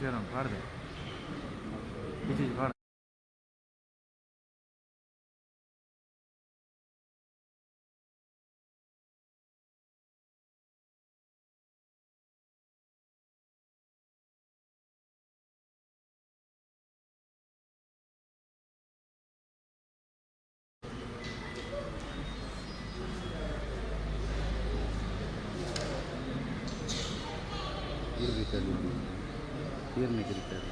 ಪಾಡ್ದೆ ಇತ್ತೀಚೆಗೆ ಪಾಡ ನೀರನ್ನ ಕರೀತಾರೆ.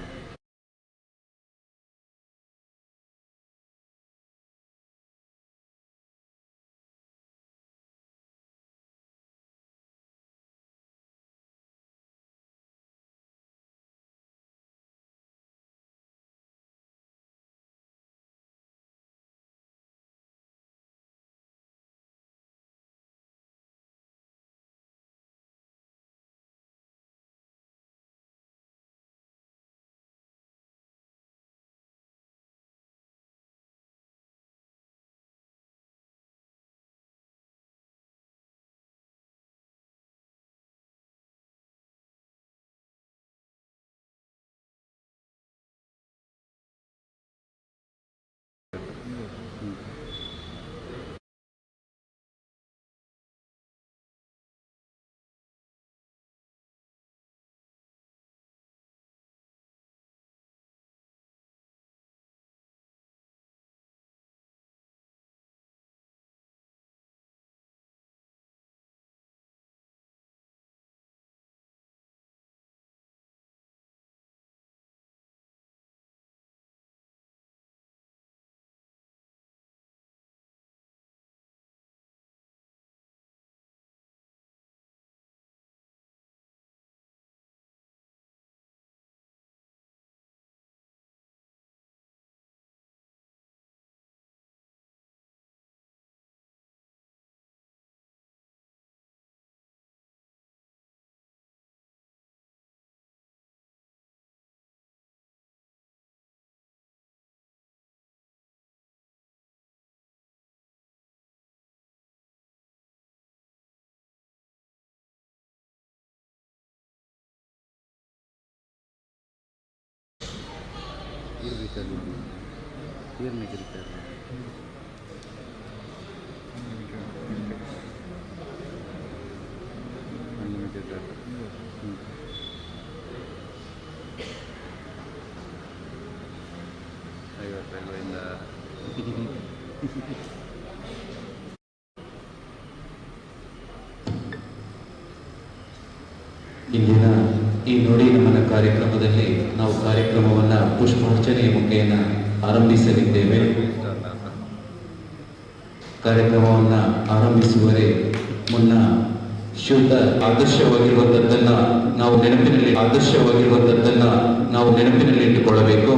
ನೀರನ್ನ ಕರೀತಾರೆ. ಐವತ್ತೈದರಿಂದ ಇಂದಿನ ಈ ನುಡಿ ನಮನ ಕಾರ್ಯಕ್ರಮದಲ್ಲಿ ನಾವು ಕಾರ್ಯಕ್ರಮವನ್ನು ಪುಷ್ಪಾರ್ಚನೆಯ ಮುಖೇನ ಆರಂಭಿಸಲಿದ್ದೇವೆ. ಕಾರ್ಯಕ್ರಮವನ್ನು ಆರಂಭಿಸುವರೆ ಮುನ್ನ ಶುದ್ಧ ಆದರ್ಶವಾಗಿರುವಂಥದ್ದನ್ನ ನಾವು ನೆನಪಿನಲ್ಲಿ ಇಟ್ಟುಕೊಳ್ಳಬೇಕು.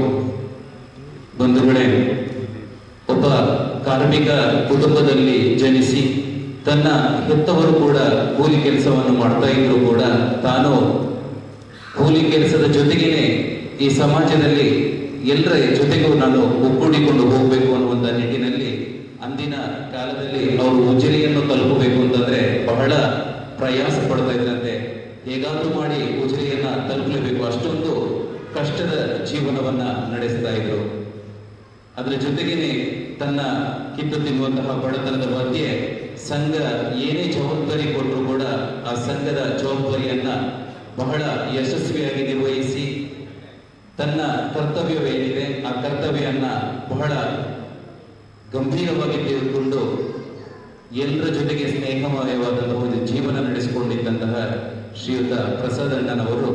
ಬಂಧುಗಳೇ, ಒಬ್ಬ ಕಾರ್ಮಿಕ ಕುಟುಂಬದಲ್ಲಿ ಜನಿಸಿ ತನ್ನ ಹೆತ್ತವರು ಕೂಡ ಕೂಲಿ ಕೆಲಸವನ್ನು ಮಾಡ್ತಾ ಇದ್ರು ಕೂಡ ತಾನು ಕೂಲಿ ಕೆಲಸದ ಜೊತೆಗೇನೆ ಈ ಸಮಾಜದಲ್ಲಿ ಎಲ್ಲರ ಜೊತೆಗೂ ನಾನು ಒಗ್ಗೂಡಿಕೊಂಡು ಹೋಗ್ಬೇಕು ಅನ್ನುವಂತ ನಿಟ್ಟಿನಲ್ಲಿ ಅಂದಿನ ಕಾಲದಲ್ಲಿ ಅವರು ಉಜಿರೆಯನ್ನು ತಲುಪಬೇಕು ಅಂತಂದ್ರೆ ಬಹಳ ಪ್ರಯಾಸ ಪಡ್ತಾ ಇದ್ರಂತೆ. ಹೇಗಾದ್ರೂ ಮಾಡಿ ಉಜಿರೆಯನ್ನ ತಲುಪಲೇಬೇಕು, ಅಷ್ಟೊಂದು ಕಷ್ಟದ ಜೀವನವನ್ನ ನಡೆಸ್ತಾ ಇದ್ರು. ಅದರ ಜೊತೆಗೇನೆ ತನ್ನ ಕಿತ್ತು ತಿನ್ನುವಂತಹ ಬಡತನದ ಮಧ್ಯೆ ಸಂಘ ಏನೇ ಜವಾಬ್ದಾರಿ ಕೊಟ್ಟರು ಕೂಡ ಆ ಸಂಘದ ಜವಾಬ್ದಾರಿಯನ್ನ ಬಹಳ ಯಶಸ್ವಿಯಾಗಿ ನಿರ್ವಹಿಸಿ ತನ್ನ ಕರ್ತವ್ಯವೇನಿದೆ ಆ ಕರ್ತವ್ಯವನ್ನ ಬಹಳ ಗಂಭೀರವಾಗಿ ತೆಗೆದುಕೊಂಡು ಎಲ್ಲರ ಜೊತೆಗೆ ಸ್ನೇಹಮಯವಾದಂತಹ ಒಂದು ಜೀವನ ನಡೆಸಿಕೊಂಡಿದ್ದಂತಹ ಶ್ರೀಯುತ ಪ್ರಸಾದ್ ಅಣ್ಣನವರು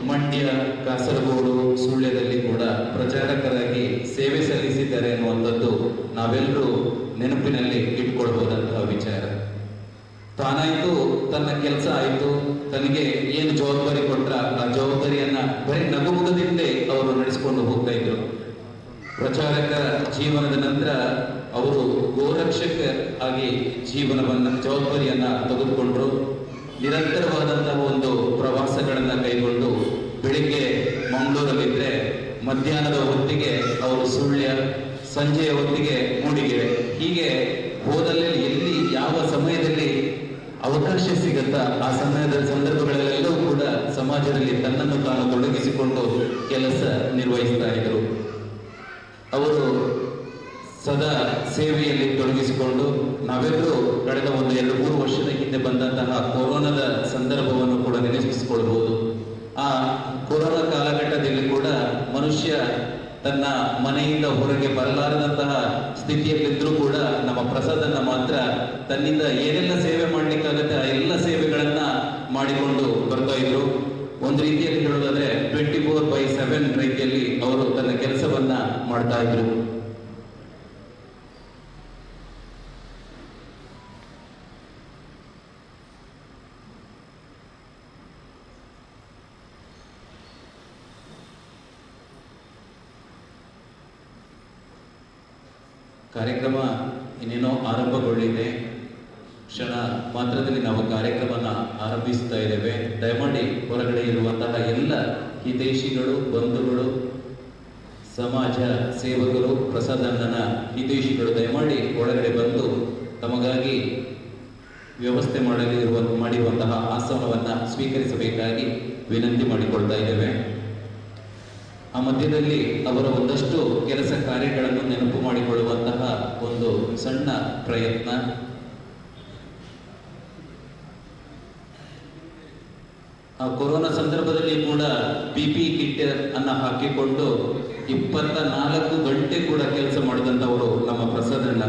ಮಂಡ್ಯ, ಕಾಸರಗೋಡು, ಸುಳ್ಯದಲ್ಲಿ ಕೂಡ ಪ್ರಚಾರಕರಾಗಿ ಸೇವೆ ಸಲ್ಲಿಸಿದ್ದಾರೆ ಅನ್ನುವಂಥದ್ದು ನಾವೆಲ್ಲರೂ ನೆನಪಿನಲ್ಲಿ ಇಟ್ಕೊಳ್ಬಹುದಂತಹ ವಿಚಾರ. ತಾನಾಯ್ತು, ತನ್ನ ಕೆಲಸ ಆಯ್ತು, ತನಗೆ ಏನು ಜವಾಬ್ದಾರಿ ಕೊಟ್ರ ಆ ಜವಾಬ್ದಾರಿಯನ್ನ ಬರೀ ನಗುಮುಗದಿಂದೇ ಅವರು ನಡೆಸಿಕೊಂಡು ಹೋಗ್ತಾ ಇದ್ರು. ಪ್ರಚಾರಕ ಜೀವನದ ನಂತರ ಅವರು ಗೋರಕ್ಷಕ ಆಗಿ ಜವಾಬ್ದಾರಿಯನ್ನ ತೆಗೆದುಕೊಂಡ್ರು. ನಿರಂತರವಾದಂತಹ ಒಂದು ಪ್ರವಾಸಗಳನ್ನ ಕೈಗೊಂಡು ಬೆಳಿಗ್ಗೆ ಮಂಗಳೂರಲ್ಲಿದ್ರೆ ಮಧ್ಯಾಹ್ನದ ಹೊತ್ತಿಗೆ ಅವರು ಸುಳ್ಯ, ಸಂಜೆಯ ಹೊತ್ತಿಗೆ ಮೂಡಿಗೆರೆ, ಹೀಗೆ ಹೋದಲ್ಲಿ ಎಲ್ಲಿ ಯಾವ ಸಮಯದಲ್ಲಿ ಅವಕಾಶ ಸಿಗುತ್ತಾ ಆ ಸಂದರ್ಭಗಳಲ್ಲೆಲ್ಲವೂ ಕೂಡ ಸಮಾಜದಲ್ಲಿ ತನ್ನನ್ನು ತಾನು ತೊಡಗಿಸಿಕೊಂಡು ಕೆಲಸ ನಿರ್ವಹಿಸ್ತಾ ಇದ್ರು. ಅವರು ಸದಾ ಸೇವೆಯಲ್ಲಿ ತೊಡಗಿಸಿಕೊಂಡು ನಾವೆಲ್ಲರೂ ಕಳೆದ 1-2-3 ವರ್ಷದ ಹಿಂದೆ ಬಂದಂತಹ ಕೊರೋನಾದ ಸಂದರ್ಭವನ್ನು ಕೂಡ ನೆನಪಿಸಿಕೊಳ್ಬಹುದು. ಆ ಕೊರೋನಾ ಕಾಲಘಟ್ಟದಲ್ಲಿ ಕೂಡ ಮನುಷ್ಯ ತನ್ನ ಮನೆಯಿಂದ ಹೊರಗೆ ಬರಲಾರದಂತಹ ಸ್ಥಿತಿಯಲ್ಲಿದ್ದರೂ ಕೂಡ ನಮ್ಮ ಪ್ರಸಾದನ್ನ ಮಾತ್ರ ತನ್ನಿಂದ ಏನೆಲ್ಲ ಸೇವೆ ಮಾಡ್ಲಿಕ್ಕಾಗತ್ತೆ ಆ ಎಲ್ಲ ಸೇವೆಗಳನ್ನ ಮಾಡಿಕೊಂಡು ಬರ್ತಾ ಇದ್ರು. ಒಂದು ರೀತಿಯಲ್ಲಿ ಹೇಳೋದಾದ್ರೆ 24/7 ರೀತಿಯಲ್ಲಿ ಅವರು ತನ್ನ ಕೆಲಸವನ್ನ ಮಾಡ್ತಾ ಇದ್ರು. ಕಾರ್ಯಕ್ರಮ ಇನ್ನೇನೋ ಆರಂಭಗೊಳ್ಳಿದೆ. ಕ್ಷಣ ಮಾತ್ರದಲ್ಲಿ ನಾವು ಕಾರ್ಯಕ್ರಮನ ಆರಂಭಿಸ್ತಾ ಇದ್ದೇವೆ. ದಯಮಾಡಿ ಹೊರಗಡೆ ಇರುವಂತಹ ಎಲ್ಲ ಹಿತೈಷಿಗಳು, ಬಂಧುಗಳು, ಸಮಾಜ ಸೇವಕರು, ಪ್ರಸಾದಣ್ಣನ ಹಿತೈಷಿಗಳು ದಯಮಾಡಿ ಒಳಗಡೆ ಬಂದು ತಮಗಾಗಿ ವ್ಯವಸ್ಥೆ ಮಾಡಿರುವಂತಹ ಆಸನವನ್ನ ಸ್ವೀಕರಿಸಬೇಕಾಗಿ ವಿನಂತಿ ಮಾಡಿಕೊಳ್ತಾ ಇದ್ದೇವೆ. ಆ ಮಧ್ಯದಲ್ಲಿ ಅವರ ಒಂದಷ್ಟು ಕೆಲಸ ಕಾರ್ಯಗಳನ್ನು ನೆನಪು ಮಾಡಿಕೊಳ್ಳುವಂತಹ ಒಂದು ಸಣ್ಣ ಪ್ರಯತ್ನ. ಆ ಕೊರೋನಾ ಸಂದರ್ಭದಲ್ಲಿ ಕೂಡ PPE ಕಿಟ್ ಅನ್ನ ಹಾಕಿಕೊಂಡು 24 ಗಂಟೆ ಕೂಡ ಕೆಲಸ ಮಾಡಿದಂಥವರು ನಮ್ಮ ಪ್ರಸಾದಣ್ಣ.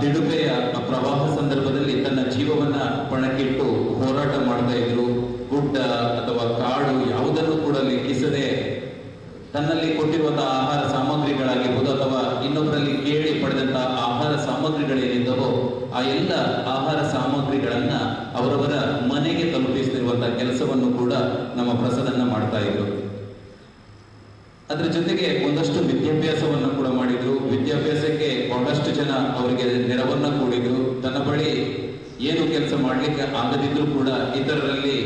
ದಿಡುಬೆಯ ಪ್ರವಾಹ ಸಂದರ್ಭದಲ್ಲಿ ತನ್ನ ಜೀವವನ್ನ ಪಣಕ್ಕಿಟ್ಟು ಹೋರಾಟ ಮಾಡ್ತಾ ಇದ್ರು. ಗುಡ್ಡ ಅಥವಾ ಕಾಡು ಯಾವುದನ್ನು ಕೂಡ ಲೆಕ್ಕಿಸದೆ ತನ್ನಲ್ಲಿ ಕೊಟ್ಟಿರುವಂತಹ ಆಹಾರ ಸಾಮಗ್ರಿಗಳಾಗಿರ್ಬೋದು ಅಥವಾ ಇನ್ನೊಬ್ಬರಲ್ಲಿ ಕೇಳಿ ಪಡೆದಂತಹ ಆಹಾರ ಸಾಮಗ್ರಿಗಳೇನಿದ್ದವೋ ಆ ಎಲ್ಲ ಆಹಾರ ಸಾಮಗ್ರಿಗಳನ್ನ ಅವರವರ ಮನೆಗೆ ತಲುಪಿಸ್ತಿರುವಂತಹ ಕೆಲಸವನ್ನು ಕೂಡ ನಮ್ಮ ಪ್ರಸಾದನ್ನ ಮಾಡ್ತಾ ಇದ್ರು. ಅದ್ರ ಜೊತೆಗೆ ಒಂದಷ್ಟು ವಿದ್ಯಾಭ್ಯಾಸವನ್ನು ಕೂಡ ಮಾಡಿದ್ರು. ವಿದ್ಯಾಭ್ಯಾಸಕ್ಕೆ ಬಹಳಷ್ಟು ಜನ ಅವರಿಗೆ ನೆರವನ್ನ ಕೂಡಿದ್ರು. ತನ್ನ ಬಳಿ ಏನು ಕೆಲಸ ಮಾಡ್ಲಿಕ್ಕೆ ಆಗದಿದ್ರು ಕೂಡ ಇತರರಲ್ಲಿ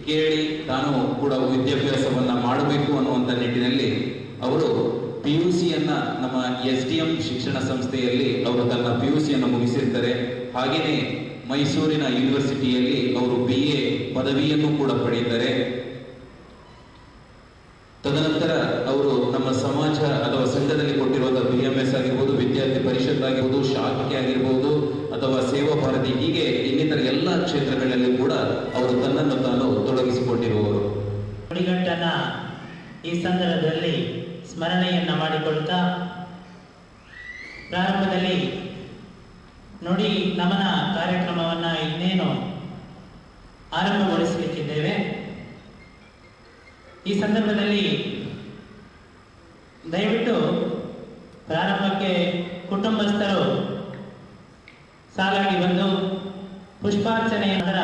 ಕೇಳಿ ತಾನು ಕೂಡ ವಿದ್ಯಾಭ್ಯಾಸವನ್ನ ಮಾಡಬೇಕು ಅನ್ನುವಂಥ ನಿಟ್ಟಿನಲ್ಲಿ ಅವರು PUCಯನ್ನ ನಮ್ಮ SDM ಶಿಕ್ಷಣ ಸಂಸ್ಥೆಯಲ್ಲಿ ಅವರು ತನ್ನ PUCಯನ್ನು ಮುಗಿಸಿರ್ತಾರೆ. ಹಾಗೆಯೇ ಮೈಸೂರಿನ ಯೂನಿವರ್ಸಿಟಿಯಲ್ಲಿ ಅವರು BA ಪದವಿಯನ್ನು ಕೂಡ ಪಡೆಯುತ್ತಾರೆ. ತದನಂತರ ಅವರು ನಮ್ಮ ಸಮಾಜ ಅಥವಾ ಸಂಘದಲ್ಲಿ ಕೊಟ್ಟಿರುವಂತಹ BMS ಆಗಿರ್ಬೋದು, ವಿದ್ಯಾರ್ಥಿ ಪರಿಷತ್ ಆಗಿರ್ಬೋದು, ಶಾಖೆ ಆಗಿರ್ಬೋದು ಅಥವಾ ಸೇವಾ ಭಾರತಿ, ಹೀಗೆ ಇನ್ನಿತರ ಎಲ್ಲ ಕ್ಷೇತ್ರಗಳಲ್ಲಿ ಕೂಡ ಅವರು ತನ್ನನ್ನು ತಾನು ತೊಡಗಿಸಿಕೊಂಡಿರುವವರು. ನುಡಿಗಟ್ಟನ್ನ ಈ ಸಂದರ್ಭದಲ್ಲಿ ಸ್ಮರಣೆಯನ್ನ ಮಾಡಿಕೊಳ್ತಾ ಪ್ರಾರಂಭದಲ್ಲಿ ನುಡಿ ನಮನ ಕಾರ್ಯಕ್ರಮವನ್ನ ಇನ್ನೇನು ಆರಂಭಗೊಳಿಸಲಿಕ್ಕಿದ್ದೇವೆ. ಈ ಸಂದರ್ಭದಲ್ಲಿ ದಯವಿಟ್ಟು ಪ್ರಾರಂಭಕ್ಕೆ ಕುಟುಂಬಸ್ಥರು ಸಾಲಾಗಿ ಬಂದು ಪುಷ್ಪಾರ್ಚನೆಯ ನಂತರ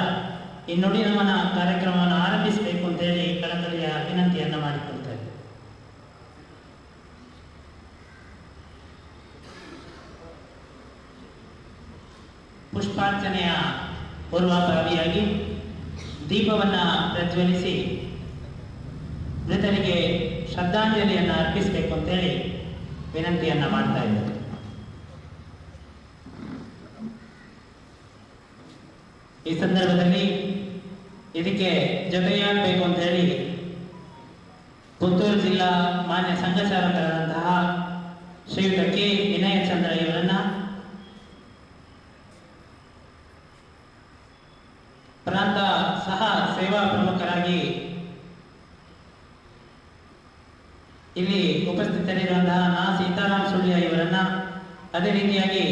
ಈ ನುಡಿ ನಮನ ಕಾರ್ಯಕ್ರಮವನ್ನು ಆರಂಭಿಸಬೇಕು ಅಂತ ಹೇಳಿ ಕಳಕಳಿಯ ವಿನಂತಿಯನ್ನ ಮಾಡಿಕೊಳ್ತಾರೆ. ಪುಷ್ಪಾರ್ಚನೆಯ ಪೂರ್ವಭಾವಿಯಾಗಿ ದೀಪವನ್ನ ಪ್ರಜ್ವಲಿಸಿ ಮೃತರಿಗೆ ಶ್ರದ್ಧಾಂಜಲಿಯನ್ನು ಅರ್ಪಿಸಬೇಕು ಅಂತೇಳಿ ವಿನಂತಿಯನ್ನ ಮಾಡ್ತಾ ಇದ್ದಾರೆ. ಈ ಸಂದರ್ಭದಲ್ಲಿ ಇದಕ್ಕೆ ಜೊತೆಯಾಗಬೇಕು ಅಂತ ಹೇಳಿ ಪುತ್ತೂರು ಜಿಲ್ಲಾ ಮಾನ್ಯ ಸಂಘ ಚಾಲಕರಾದಂತಹ ಶ್ರೀಯುತ K. ವಿನಯ ಚಂದ್ರ ಇವರನ್ನ ಪ್ರಾಂತ ಸಹ ಸೇವಾ ಪ್ರಮುಖರಾಗಿ ಇಲ್ಲಿ ಉಪಸ್ಥಿತರಿರುವಂತಹ ನಾ ಸೀತಾರಾಮ್ ಸುಳ್ಯ ಇವರನ್ನ, ಅದೇ ರೀತಿಯಾಗಿ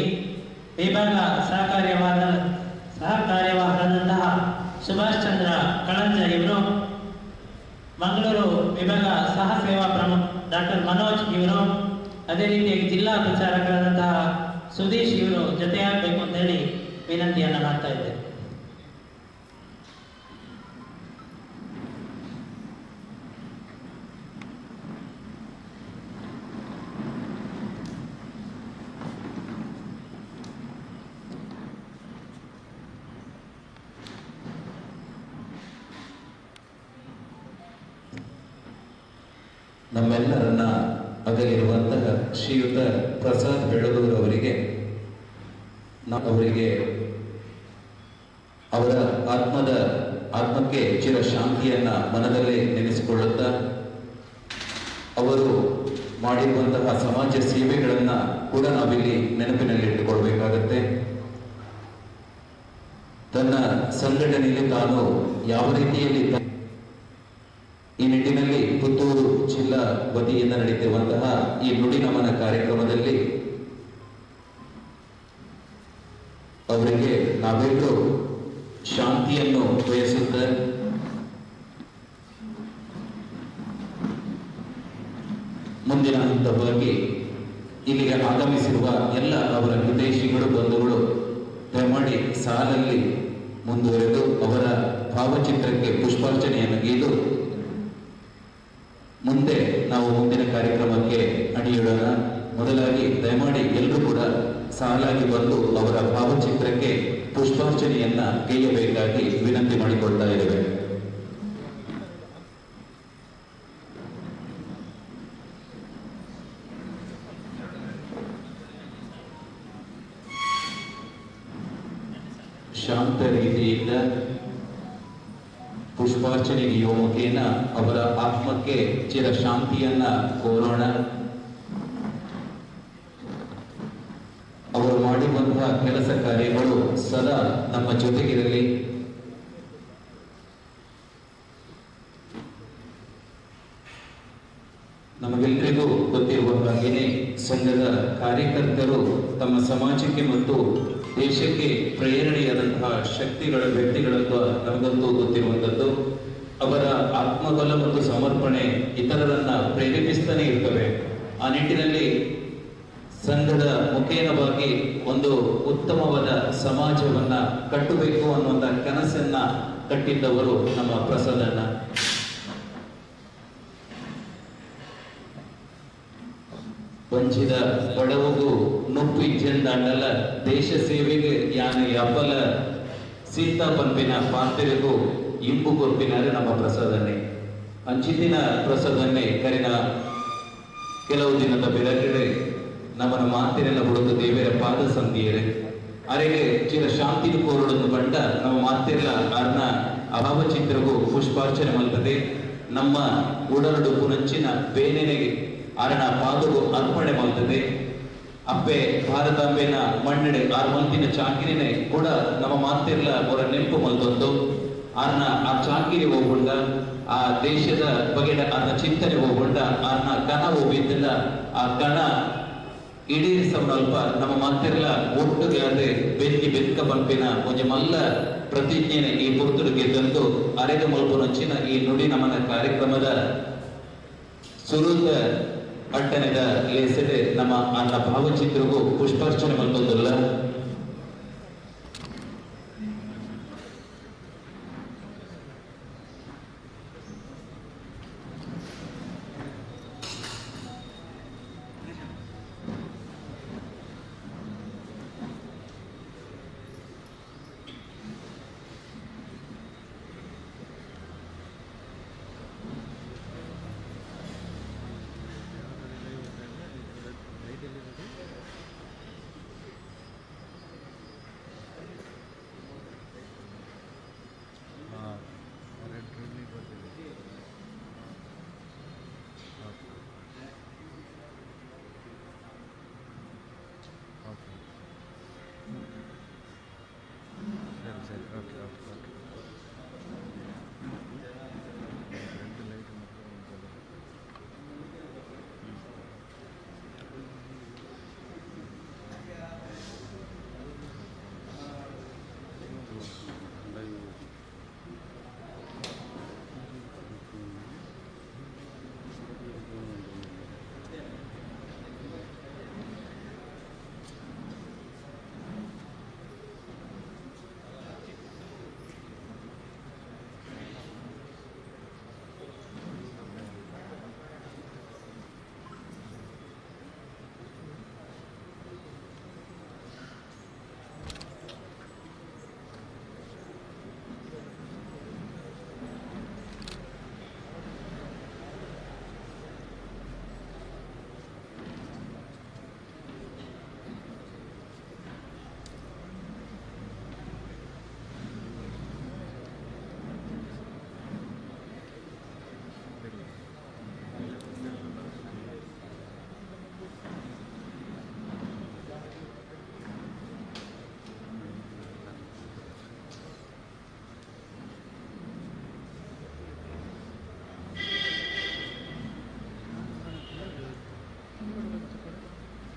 ವಿಭಾಗ ಸಹಕಾರ್ಯವಾಹರಾದಂತಹ ಸುಭಾಷ್ ಚಂದ್ರ ಕಳಂಜ ಇವರು, ಮಂಗಳೂರು ವಿಭಾಗ ಸಹ ಸೇವಾ ಪ್ರಮುಖ ಡಾಕ್ಟರ್ ಮನೋಜ್ ಇವರು, ಅದೇ ರೀತಿಯಾಗಿ ಜಿಲ್ಲಾ ಪ್ರಚಾರಕರಾದಂತಹ ಸುದೀಶ್ ಇವರು ಜೊತೆಯಾಗಬೇಕು ಅಂತ ಹೇಳಿ ವಿನಂತಿಯನ್ನ ಮಾಡ್ತಾ ಇದ್ದೇವೆ. ನಮ್ಮೆಲ್ಲರನ್ನ ಅಗಲಿರುವಂತಹ ಶ್ರೀಯುತ ಪ್ರಸಾದ್ ಬೆಳಗೂರವರಿಗೆ ಅವರಿಗೆ ಅವರ ಆತ್ಮಕ್ಕೆ ಚಿರ ಶಾಂತಿಯನ್ನ ಮನದಲ್ಲೇ ನೆನೆಸಿಕೊಳ್ಳುತ್ತಾ ಅವರು ಮಾಡಿರುವಂತಹ ಸಮಾಜ ಸೇವೆಗಳನ್ನ ಕೂಡ ನಾವಿಲ್ಲಿ ನೆನಪಿನಲ್ಲಿ ಇಟ್ಟುಕೊಳ್ಬೇಕಾಗತ್ತೆ. ತನ್ನ ಸಂಘಟನೆಯಲ್ಲಿ ತಾನು ಯಾವ ರೀತಿಯಲ್ಲಿ ಈ ನಿಟ್ಟಿನಲ್ಲಿ ಪುತ್ತೂರು ಜಿಲ್ಲಾ ವತಿಯಿಂದ ನಡೆಯುತ್ತಿರುವಂತಹ ಈ ನುಡಿ ನಮನ ಕಾರ್ಯಕ್ರಮದಲ್ಲಿ ಅವರಿಗೆ ನಾವೆಲ್ಲರೂ ಶಾಂತಿಯನ್ನು ಬಯಸುತ್ತ ಮುಂದಿನ ಹಂತವಾಗಿ ಇಲ್ಲಿಗೆ ಆಗಮಿಸಿರುವ ಎಲ್ಲ ಅವರ ಹಿತೈಷಿಗಳು ಬಂಧುಗಳು ದಯಮಾಡಿ ಸಾಲಲ್ಲಿ ಮುಂದುವರೆದು ಅವರ ಭಾವಚಿತ್ರಕ್ಕೆ ಪುಷ್ಪಾರ್ಚನೆಯನ್ನು ಗೈದು ಮುಂದೆ ನಾವು ಮುಂದಿನ ಕಾರ್ಯಕ್ರಮಕ್ಕೆ ಅಡಿಯಿಡೋಣ. ಮೊದಲಾಗಿ ದಯಮಾಡಿ ಎಲ್ಲರೂ ಕೂಡ ಸಾಲಾಗಿ ಬಂದು ಅವರ ಭಾವಚಿತ್ರಕ್ಕೆ ಪುಷ್ಪಾರ್ಚನೆಯನ್ನ ಗೈಯಬೇಕಾಗಿ ವಿನಂತಿ ಮಾಡಿಕೊಳ್ತಾ ಇದ್ದೇವೆ. ಶಾಂತ ರೀತಿಯಿಂದ ಪುಷ್ಪಾರ್ಚನೆಗೆಯೋ ಮುಖೇನ ಅವರ ಆತ್ಮಕ್ಕೆ ಚಿರ ಶಾಂತಿಯನ್ನ ಕೋರೋಣ. ಅವರು ಮಾಡಿರುವಂತಹ ಕೆಲಸ ಕಾರ್ಯಗಳು ಸದಾ ನಮ್ಮ ಜೊತೆಗಿರಲಿ. ನಮಗೆಲ್ಲರಿಗೂ ಗೊತ್ತಿರುವ ಹಾಗೆಯೇ ಸಂಘದ ಕಾರ್ಯಕರ್ತರು ತಮ್ಮ ಸಮಾಜಕ್ಕೆ ಮತ್ತು ದೇಶಕ್ಕೆ ಪ್ರೇರಣೆಯಾದಂತಹ ವ್ಯಕ್ತಿಗಳಂತ ನಮಗಂತೂ ಗೊತ್ತಿರುವಂಥದ್ದು. ಅವರ ಆತ್ಮಬಲ ಮತ್ತು ಸಮರ್ಪಣೆ ಇತರರನ್ನ ಪ್ರೇರೇಪಿಸ್ತಾನೆ ಇರ್ತವೆ. ಆ ನಿಟ್ಟಿನಲ್ಲಿ ಸಂಘದ ಮುಖೇನವಾಗಿ ಒಂದು ಉತ್ತಮವಾದ ಸಮಾಜವನ್ನ ಕಟ್ಟಬೇಕು ಅನ್ನುವಂಥ ಕನಸನ್ನ ಕಟ್ಟಿದ್ದವರು ನಮ್ಮ ಪ್ರಸಾದಣ್ಣ. ವಂಚಿತ ಬಡವಗೂ ನೊಪ್ಪು ಇಜ್ಜೆಂದಾಂಡಲ ದೇಶ ಸೇವೆಗೆ ಯಾನ ಯಬ್ಬಲ ಸೀತಾ ಪಂಪಿನ ಪಾಂತಿರಿಗೂ ಇಂಪು ಕೊರ್ಪಿನಾರೆ ನಮ್ಮ ಪ್ರಸಾದನ್ನೇ ಅಂಚಿತಿನ ಪ್ರಸಾದನ್ನೇ ಕರಿನ ಕೆಲವು ದಿನದ ಬೆಳಕಡೆ ನಮ್ಮನ ಮಾತಿನೆಲ್ಲ ಹುಡುಕು ದೇವರ ಪಾದ ಸಂಧಿಯರೆ ಅರೆಗೆ ಚಿರ ಶಾಂತಿ ಕೋರುಳನ್ನು ಕಂಡ ನಮ್ಮ ಮಾತೆಲ್ಲ ಅರ್ನ ಅಭಾವಚಿತ್ರಗೂ ಪುಷ್ಪಾರ್ಚನೆ ಮಲ್ಪದೆ. ನಮ್ಮ ಉಡರಡು ಪುನಂಚಿನ ಬೇನೆನೆಗೆ ಅರಣ ಪಾದವು ಅರ್ಪಣೆ ಮಾಡ್ತದೆ. ಅಪ್ಪೆ ಭಾರತಾಂಬೆನ ಮಣ್ಣೆಡೆ ಆರು ಮಂತಿನ ಚಾಕಿರಿನೇ ಕೂಡ ನಮ್ಮ ಮಾತೆಲ್ಲ ಅವರ ನೆನಪು ಮಲ್ತೊಂದು ಆರ್ನ ಆ ಚಾಕಿರಿ ಹೋಗೊಂಡ ಆ ದೇಶದ ಬಗೆಡ ಆರ್ನ ಚಿಂತನೆ ಹೋಗೊಂಡ ಆರ್ನ ಕಣ ಹೋಗಿದ್ದಿಲ್ಲ. ಆ ಕಣ ಇಡೀ ಸ್ವಲ್ಪ ನಮ್ಮ ಮಾತೆಲ್ಲ ಒಟ್ಟಿಗೆ ಅದೇ ಬೆಕ್ಕ ಪಂಪಿನ ಒಂಜ ಮಲ್ಲ ಪ್ರತಿಜ್ಞೆನೆ ಈ ಪುರ್ತುಡಿಗೆ ತಂದು ಅರೆಗ ಮಲ್ಪುನಂಚಿನ ಈ ನುಡಿ ನಮನ ಕಾರ್ಯಕ್ರಮದ ಸುರುದ ಅಟ್ಟನೆದ ಲೇಸಡೆ ನಮ್ಮ ಅನ್ನ ಭಾವಚಿತ್ರಗೂ ಪುಷ್ಪಾರ್ಚನೆ ಮಲ್ತೊಂದಲ್ಲ.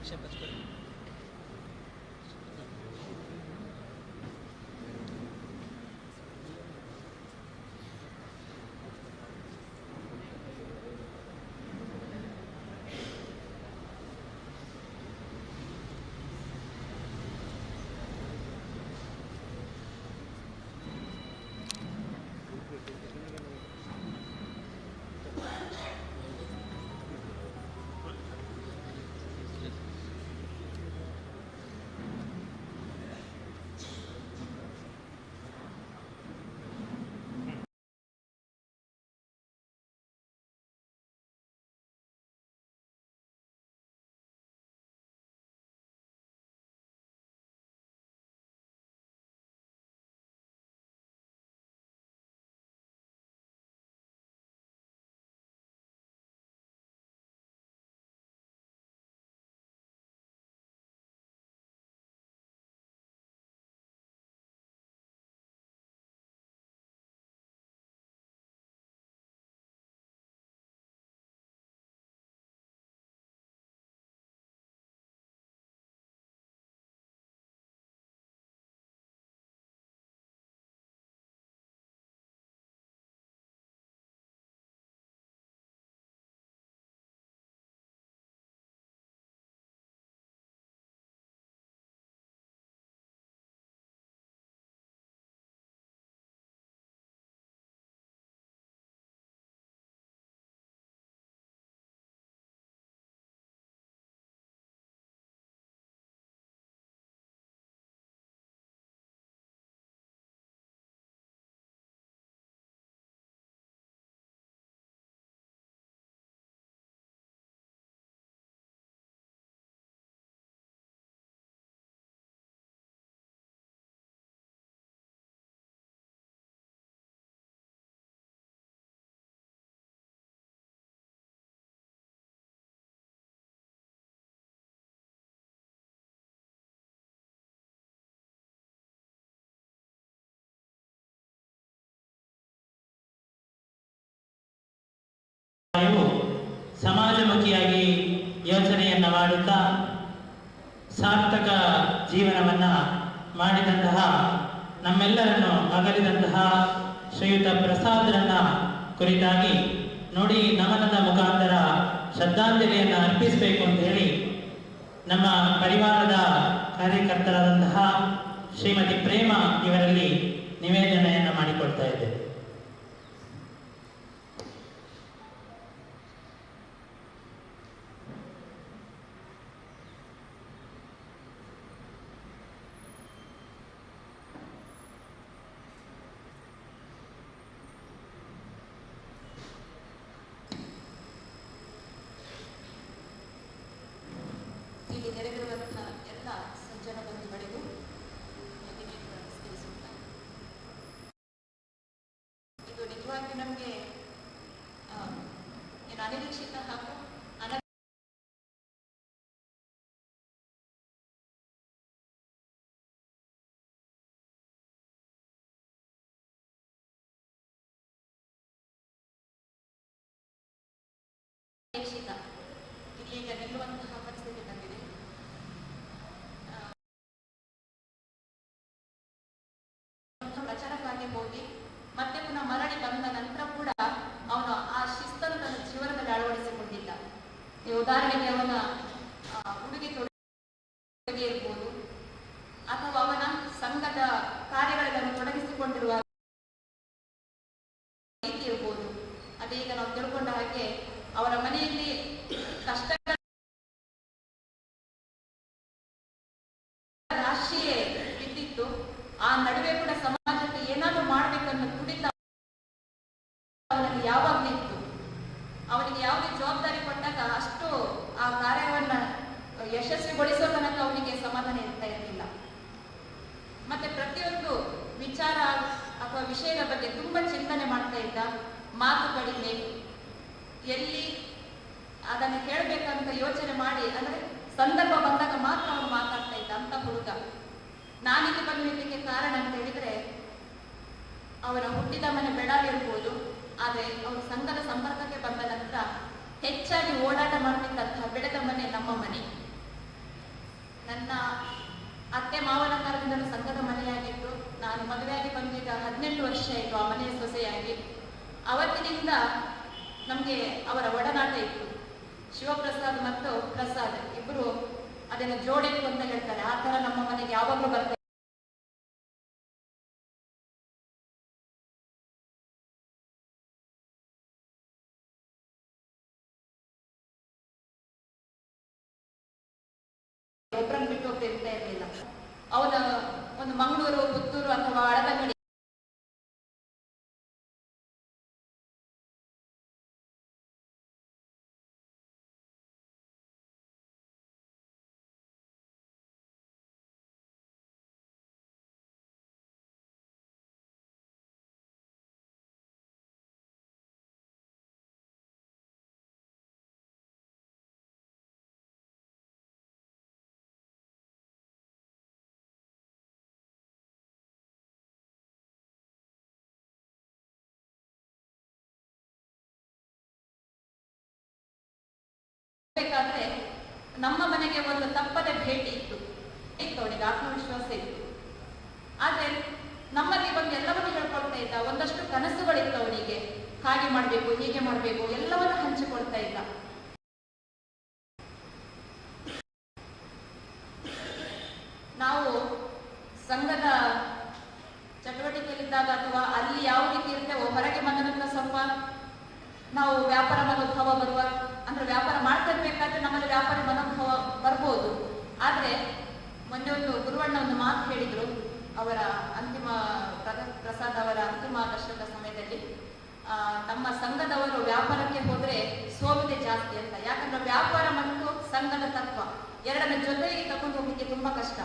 ವಿಷಯ ಪಚ್ಕೊಳ್ಳಿ. ಸಮಾಜಮುಖಿಯಾಗಿ ಯೋಚನೆಯನ್ನ ಮಾಡುತ್ತಾ ಸಾರ್ಥಕ ಜೀವನವನ್ನ ಮಾಡಿದಂತಹ ನಮ್ಮೆಲ್ಲರನ್ನು ಅಗಲಿದಂತಹ ಶ್ರೀಯುತ ಪ್ರಸಾದ್ರನ್ನ ಕುರಿತಾಗಿ ನೋಡಿ ನಮನದ ಮುಖಾಂತರ ಶ್ರದ್ಧಾಂಜಲಿಯನ್ನು ಅರ್ಪಿಸಬೇಕು ಅಂತ ಹೇಳಿ ನಮ್ಮ ಪರಿವಾರದ ಕಾರ್ಯಕರ್ತರಾದಂತಹ ಶ್ರೀಮತಿ ಪ್ರೇಮ ಇವರಲ್ಲಿ ನಿವೇದನೆಯನ್ನು ಮಾಡಿಕೊಡ್ತಾ ಇದ್ದೇವೆ. ಇಲ್ಲಿ ನೆರೆದಿರುವಂತಹ ಎಲ್ಲ ಸಜ್ಜನ ಬಂಧುಗಳಿಗೂ ನಮಸ್ಕರಿಸುತ್ತಾ, ಇದು ನಿಜವಾಗಿ ನಮಗೆ ಏನು ಅನಿರೀಕ್ಷಿತ ಹಾಗೂ ಅನಿರೀಕ್ಷಿತ ಇಲ್ಲಿಗ ನಿಲ್ಲುವಂತಹ ಪರಿಸ್ಥಿತಿ ಬಂದಿದೆ. ಪ್ರಚಾರಕ್ಕಾಗಿ ಹೋಗಿ ಮತ್ತೆ ಪುನಃ ಮರಳಿ ಬಂದ ನಂತರ ಕೂಡ ಅವನು ಆ ಶಿಸ್ತನ್ನು ತನ್ನ ಜೀವನದಲ್ಲಿ ಅಳವಡಿಸಿಕೊಂಡಿಲ್ಲ. ಈ ಉದಾಹರಣೆಗೆ ಅವನ ಉಡುಗೆ ತೊಡುಗೆ ಇರ್ಬೋದು, ಅಥವಾ ಅವನ ಸಂಘದ ಕಾರ್ಯಗಳಲ್ಲಿ ತೊಡಗಿಸಿಕೊಂಡಿರುವ ರೀತಿ ಇರ್ಬೋದು. ಅದೇ ಈಗ ನಾವು ತಿಳ್ಕೊಂಡ ಹಾಗೆ ಅವರ ಮನೆಯಲ್ಲಿ ಕಷ್ಟಗಳ ರಾಶಿಯೇ ಬಿದ್ದಿತ್ತು. ಆ ನಡುವೆ ಕೂಡ ಸಮಾಜಕ್ಕೆ ಏನಾದರೂ ಮಾಡ್ಬೇಕನ್ನೋ ತುಡಿತ ಅವನಲ್ಲಿ ಯಾವಾಗಲೂ ಇತ್ತು. ಅವನಿಗೆ ಯಾವುದೇ ಜವಾಬ್ದಾರಿ ಕೊಟ್ಟಾಗ ಅಷ್ಟು ಆ ಕಾರ್ಯವನ್ನ ಯಶಸ್ವಿಗೊಳಿಸೋ ತನಕ ಅವನಿಗೆ ಸಮಾಧಾನ ಇರ್ತಾ ಇರಲಿಲ್ಲ. ಮತ್ತೆ ಪ್ರತಿಯೊಂದು ವಿಚಾರ ಅಥವಾ ವಿಷಯದ ಬಗ್ಗೆ ತುಂಬಾ ಚಿಂತನೆ ಮಾಡ್ತಾ ಇದ್ದ. ಮಾತು ಕಡಿಮೆ, ಎಲ್ಲಿ ಅದನ್ನು ಕೇಳಬೇಕಂತ ಯೋಚನೆ ಮಾಡಿ, ಅಂದ್ರೆ ಸಂದರ್ಭ ಬಂದಾಗ ಮಾತ್ರ ಅವನು ಮಾತಾಡ್ತಾ ಇದ್ದ ಅಂತ ಹುಡುಗ. ನಾನಿಲ್ಲಿ ಬಂದಿದ್ದಕ್ಕೆ ಕಾರಣ ಅಂತ ಹೇಳಿದ್ರೆ, ಅವರ ಹುಟ್ಟಿದ ಮನೆ ಬೆಳಾರಿ ಇರ್ಬೋದು, ಆದರೆ ಅವರು ಸಂಘದ ಸಂಪರ್ಕಕ್ಕೆ ಬಂದ ನಂತರ ಹೆಚ್ಚಾಗಿ ಓಡಾಟ ಮಾಡ್ತಿದ್ದಂತಹ ಬೆಳೆದ ಮನೆ ನಮ್ಮ ಮನೆ. ತಂದೆ ಮಾವನ ಕಾಲದಿಂದಲೂ ಸಂಘದ ಮನೆಯಾಗಿತ್ತು. ನಾನು ಮದುವೆಯಾಗಿ ಬಂದೀಗ 18 ವರ್ಷ ಆಯಿತು ಆ ಮನೆಯ ಸೊಸೆಯಾಗಿ. ಅವತ್ತಿನಿಂದ ನಮಗೆ ಅವರ ಒಡನಾಟ ಇತ್ತು. ಶಿವಪ್ರಸಾದ್ ಮತ್ತು ಪ್ರಸಾದ್ ಇಬ್ಬರು ಅದನ್ನು ಜೋಡೆತ್ತು ಅಂತ ಹೇಳ್ತಾರೆ. ಆ ತರ ನಮ್ಮ ಮನೆಗೆ ಯಾವಾಗಲೂ ಬರ್ತಾರೆ. ಒಬ್ಬರನ್ನು ಬಿಟ್ಟು ಒಬ್ಬರು ಇರ್ತಾ ಇರಲಿಲ್ಲ. ಅವನ ಒಂದು ಮಂಗಳೂರು, ಪುತ್ತೂರು ಅಥವಾ ಅಳದಂಗಡಿ ಬೇಕಾದ್ರೆ ನಮ್ಮ ಮನೆಗೆ ಒಂದು ತಪ್ಪದೆ ಭೇಟಿ ಇತ್ತು. ಅವನಿಗೆ ಆತ್ಮವಿಶ್ವಾಸ ಇತ್ತು. ಆದ್ರೆ ನಮ್ಮಲ್ಲಿ ಬಂದು ಎಲ್ಲವನ್ನು ಹೇಳ್ಕೊಳ್ತಾ ಇದ್ದ. ಒಂದಷ್ಟು ಕನಸುಗಳಿತ್ತು ಅವನಿಗೆ. ಹಾಗೆ ಮಾಡಬೇಕು, ಹೀಗೆ ಮಾಡಬೇಕು, ಎಲ್ಲವನ್ನು ಹಂಚಿಕೊಳ್ತಾ ಇದ್ದ. ನಾವು ಸಂಘದ ಚಟುವಟಿಕೆಯಲ್ಲಿದ್ದಾಗ ಅಥವಾ ಅಲ್ಲಿ ಯಾವ ರೀತಿ ಇರ್ತೇವೋ ಹೊರಗೆ ಬಂದ ನಂತರ ಸ್ವಲ್ಪ ನಾವು ವ್ಯಾಪಾರ ಮನೋಭಾವ ಬರುವ, ಅಂದ್ರೆ ವ್ಯಾಪಾರ ಮಾಡ್ತಾ ಇರ್ಬೇಕಾದ್ರೆ ನಮ್ಮಲ್ಲಿ ವ್ಯಾಪಾರ ಮನೋಭಾವ ಬರ್ಬೋದು. ಆದ್ರೆ ಮೊನ್ನೆ ಒಂದು ಗುರುವಣ್ಣ ಒಂದು ಮಾತು ಹೇಳಿದ್ರು ಅವರ ಅಂತಿಮ ಪ್ರಸಾದ್ ಅವರ ಅಂತಿಮ ದರ್ಶನದ ಸಮಯದಲ್ಲಿ. ನಮ್ಮ ಸಂಘದವರು ವ್ಯಾಪಾರಕ್ಕೆ ಹೋದ್ರೆ ಸೋಲುದೇ ಜಾಸ್ತಿ ಅಂತ. ಯಾಕಂದ್ರೆ ವ್ಯಾಪಾರ ಮತ್ತು ಸಂಘದ ತತ್ವ ಎರಡನ್ನ ಜೊತೆಗೆ ತಗೊಂಡು ಹೋಗ್ಲಿಕ್ಕೆ ತುಂಬಾ ಕಷ್ಟ.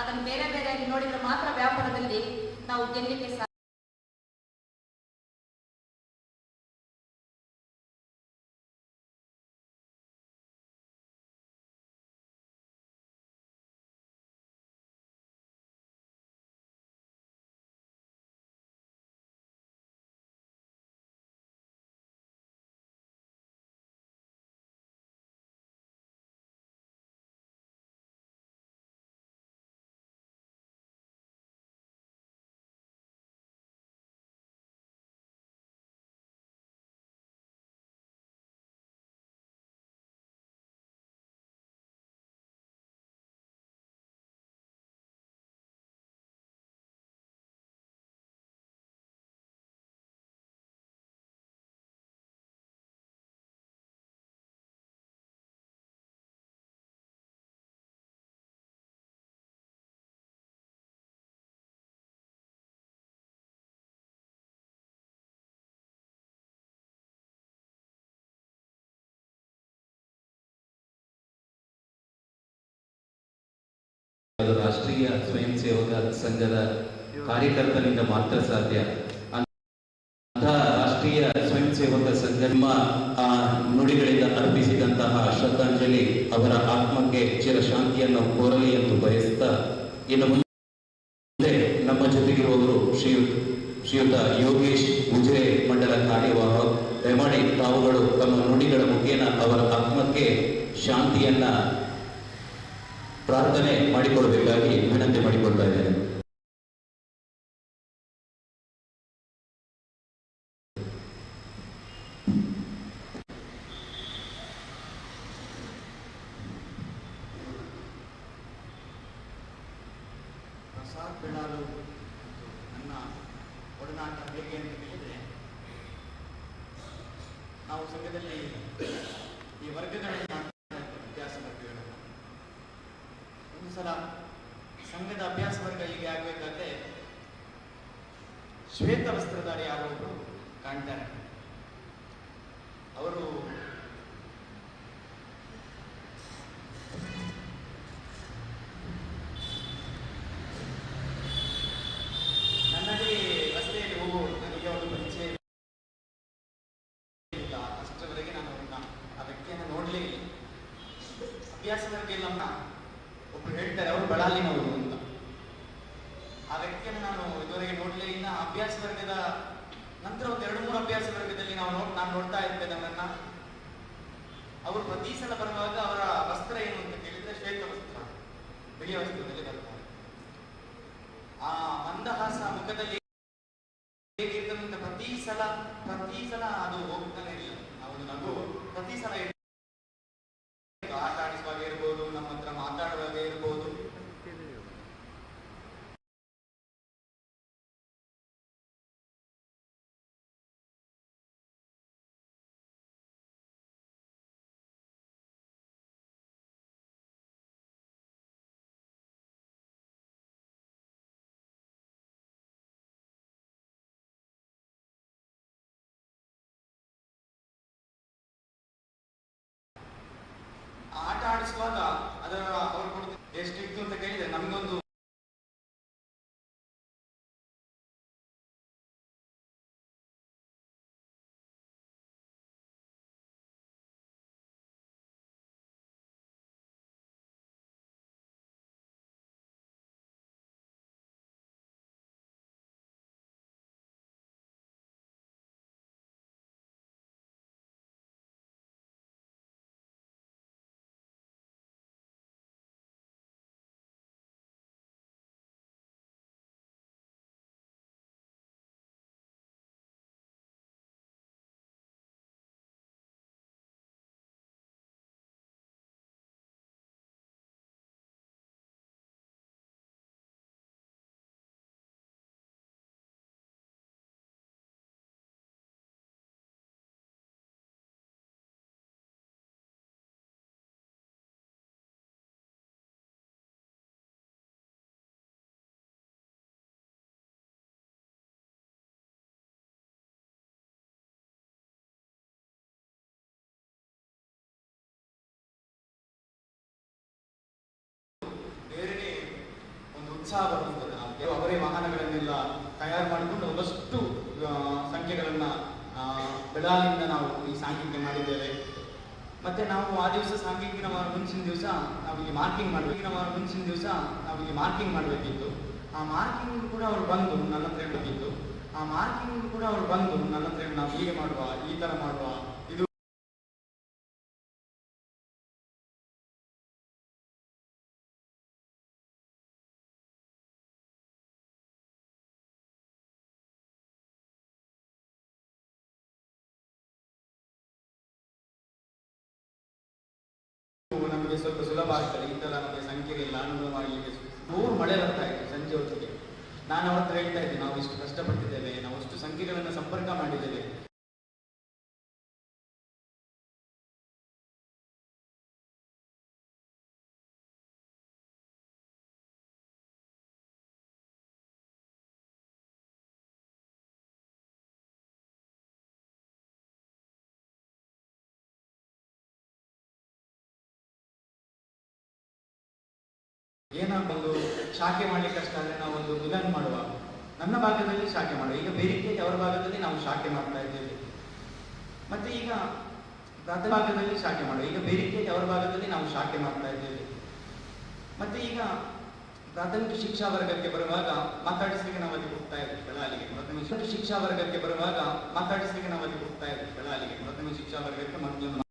ಅದನ್ನು ಬೇರೆ ಬೇರೆಯಾಗಿ ನೋಡಿದ್ರೆ ಮಾತ್ರ ವ್ಯಾಪಾರದಲ್ಲಿ ನಾವು ಗೆಲ್ಲಿಕ್ಕೆ ಸಾಧ್ಯ. ಅದು ರಾಷ್ಟ್ರೀಯ ಸ್ವಯಂ ಸೇವಕ ಸಂಘದ ಕಾರ್ಯಕರ್ತನಿಂದ ಮಾತ್ರ ಸಾಧ್ಯ. ಅಂತಹ ರಾಷ್ಟ್ರೀಯ ಸ್ವಯಂ ಸೇವಕ ಸಂಘ ನಿಮ್ಮ ನುಡಿಗಳಿಂದ ಅರ್ಪಿಸಿದಂತಹ ಶ್ರದ್ಧಾಂಜಲಿ ಅವರ ಆತ್ಮಕ್ಕೆ ಚಿರಶಾಂತಿಯನ್ನು ಕೋರಲಿ ಎಂದು ಬಯಸುತ್ತಾ, ಇನ್ನು ಮುಂದೆ ನಮ್ಮ ಜೊತೆಗಿರುವವರು ಶ್ರೀಯುತ ಯೋಗೇಶ್ ಉಜಿರೆ ಮಂಡಲ ಕಾರ್ಯವಾಹ. ದಯಮಾಡಿ ತಾವುಗಳು ತಮ್ಮ ನುಡಿಗಳ ಮುಖೇನ ಅವರ ಆತ್ಮಕ್ಕೆ ಶಾಂತಿಯನ್ನ ಪ್ರಾರ್ಥನೆ ಮಾಡಿಕೊಡಬೇಕಾಗಿ ವಿನಂತಿ ಮಾಡಿಕೊಳ್ತಾ ಇದ್ದೇನೆ. ಪ್ರಸಾದ್ ಬೆಳಾರು ನನ್ನ ಒಡನಾಟ ಹೇಗೆ ಅಂತ ಕೇಳಿದ್ರೆ, ನಾವು ಸಂಘದಲ್ಲಿ ಈ ವರ್ಗಗಳನ್ನು ಅಭ್ಯಾಸ ವರ್ಗಗಳನ್ನು ಒಂದು ಸಲ ಸಂಘದ ಅಭ್ಯಾಸ ವರ್ಗ ಹೀಗೆ ಆಗಬೇಕಾದ್ರೆ ಶ್ವೇತ ವಸ್ತ್ರಧಾರಿ ಯಾರೊಬ್ಬರು ಕಾಣ್ತಾರೆ. ಅವರು ನನ್ನಲ್ಲಿ ರಸ್ತೆಯಲ್ಲಿ ಹೋಗುವವರು, ನನಗೆ ಅವರು ಪರಿಚಯ ಇಲ್ಲ. ಅಷ್ಟರವರೆಗೆ ನಾನು ಆ ವ್ಯಕ್ತಿಯನ್ನು ನೋಡಲೇ ಇಲ್ಲ. ಅಭ್ಯಾಸ ವರ್ಗ ನಮ್ಮ ಒಬ್ರು ಹೇಳ್ತಾರೆ ಅವರು ಬಳ್ಳಾಲಿನವರು ಅಂತ. ಆ ವ್ಯಕ್ತಿಯನ್ನು ನಾನು ಇದುವರೆಗೆ ನೋಡಲೇ ಇಲ್ಲ. ಅಭ್ಯಾಸ ವರ್ಗದ ನಂತರ ಒಂದು 2-3 ಅಭ್ಯಾಸ ವರ್ಗದಲ್ಲಿ ನಾನು ನೋಡ್ತಾ ಇರ್ತೇನೆ ಅವರನ್ನ. ಅವರು ಪ್ರತಿ ಸಲ ಬರುವಾಗ ಅವರ ವಸ್ತ್ರ ಏನು ಅಂತ ಕೇಳಿದ್ರೆ ಶ್ವೇತ ವಸ್ತ್ರ, ಬಿಳಿಯ ವಸ್ತ್ರದಲ್ಲಿ ಬರ್ತಾರೆ. ಆ ಮಂದಹಾಸ ಮುಖದಲ್ಲಿ ಹೇಗಿರ್ತದಂತ ಪ್ರತಿ ಸಲ ಅದು ಹೋಗ್ತಾನೆ ಇಲ್ಲ. ಅವನು ನಗು ಪ್ರತಿ ಸಲ ಆಟ ಆಡಿಸುವಾಗ ಇರ್ಬೋದು, ನಮ್ಮ ಹತ್ರ ಮಾತಾಡುವಾಗ ಇರ್ಬೋದು. ಆಟ ಆಡಿಸುವಾಗ ಅದರ ಅವರು ಕೊಡುದು ಎಷ್ಟಿತ್ತು ಅಂತ ಕೇಳಿದ್ರೆ ನಮಗೊಂದು ಬೇರೆ ಒಂದು ಉತ್ಸಾಹ ಬರುತ್ತದೆ. ಅವರೇ ವಾಹನಗಳನ್ನೆಲ್ಲ ತಯಾರು ಮಾಡಿಕೊಂಡು ಒಂದಷ್ಟು ಸಂಖ್ಯೆಗಳನ್ನ ಬೆಳಾಲಿಂದ ನಾವು ಈ ಸಾಂಖ್ಯಿಕೆ ಮಾಡಿದ್ದೇವೆ. ಮತ್ತೆ ನಾವು ಆ ದಿವಸ ಸಾಂಖ್ಯಿಕ ಮುಂಚಿನ ದಿವಸ ನಾವು ಇಲ್ಲಿ ಮಾರ್ಕಿಂಗ್ ಮಾಡಬೇಕಿತ್ತು. ಆ ಮಾರ್ಕಿಂಗ್ ಕೂಡ ಅವರು ಬಂದು ನನ್ನ ಹತ್ರ ಹೇಳಬೇಕಿತ್ತು. ನಾವು ಹೀಗೆ ಮಾಡುವ, ಈ ತರ ಮಾಡುವ, ಇದು ನಮಗೆ ಸ್ವಲ್ಪ ಸುಲಭ ಆಗ್ತದೆ. ಈ ತರ ನಮಗೆ ಸಂಖ್ಯೆಗೆಲ್ಲ ಅನುಭವ ಮಾಡಲಿಕ್ಕೆ ಮಳೆ ಬರ್ತಾ ಇತ್ತು ಸಂಜೆ ಹೊತ್ತಿಗೆ. ನಾನು ಅವ್ರ ಹತ್ರ ಹೇಳ್ತಾ ಇದ್ದೆ, ನಾವು ಇಷ್ಟು ಕಷ್ಟಪಟ್ಟಿದ್ದೇವೆ, ನಾವು ಇಷ್ಟು ಸಂಖ್ಯೆಗಳನ್ನು ಸಂಪರ್ಕ ಮಾಡಿದ್ದೇವೆ. ಒಂದು ಶಾಖೆ ಮಾಡ್ಲಿಕ್ಕೆ ಕಷ್ಟ ಅಂದ್ರೆ ನಾವು ಒಂದು ಇದನ್ನು ಮಾಡುವ, ನನ್ನ ಭಾಗದಲ್ಲಿ ಶಾಖೆ ಮಾಡುವ. ಈಗ ಬೇರೆ ಅವರ ಭಾಗದಲ್ಲಿ ನಾವು ಶಾಖೆ ಮಾಡ್ತಾ ಇದ್ದೇವೆ. ಮತ್ತೆ ಈಗ ಪ್ರಾಥಮಿಕ ಭಾಗದಲ್ಲಿ ಶಾಖೆ ಮಾಡುವ. ಈಗ ಬೇರೆ ಅವರ ಭಾಗದಲ್ಲಿ ನಾವು ಶಾಖೆ ಮಾಡ್ತಾ ಇದ್ದೇವೆ. ಮತ್ತೆ ಈಗ ಪ್ರಾಥಮಿಕ ಶಿಕ್ಷಾ ವರ್ಗಕ್ಕೆ ಬರುವಾಗ ಮಾತಾಡಿಸ್ಲಿಕ್ಕೆ ನಾವು ಅದಕ್ಕೆ ಹೋಗ್ತಾ ಇದ್ದೇವೆ ಬೆಳಾಲಿಗೆ. ಪ್ರಾಥಮಿಕ ಶಿಕ್ಷಾ ವರ್ಗಕ್ಕೆ ಬರುವಾಗ ಮಾತಾಡಿಸ್ಲಿಕ್ಕೆ ನಾವು ಅದಕ್ಕೆ ಹೋಗ್ತಾ ಇದ್ದೇವೆ ಬೆಳಾಲಿಗೆ. ಪ್ರಾಥಮಿಕ ಶಿಕ್ಷಾ ವರ್ಗಕ್ಕೆ ಮಕ್ಕಳನ್ನು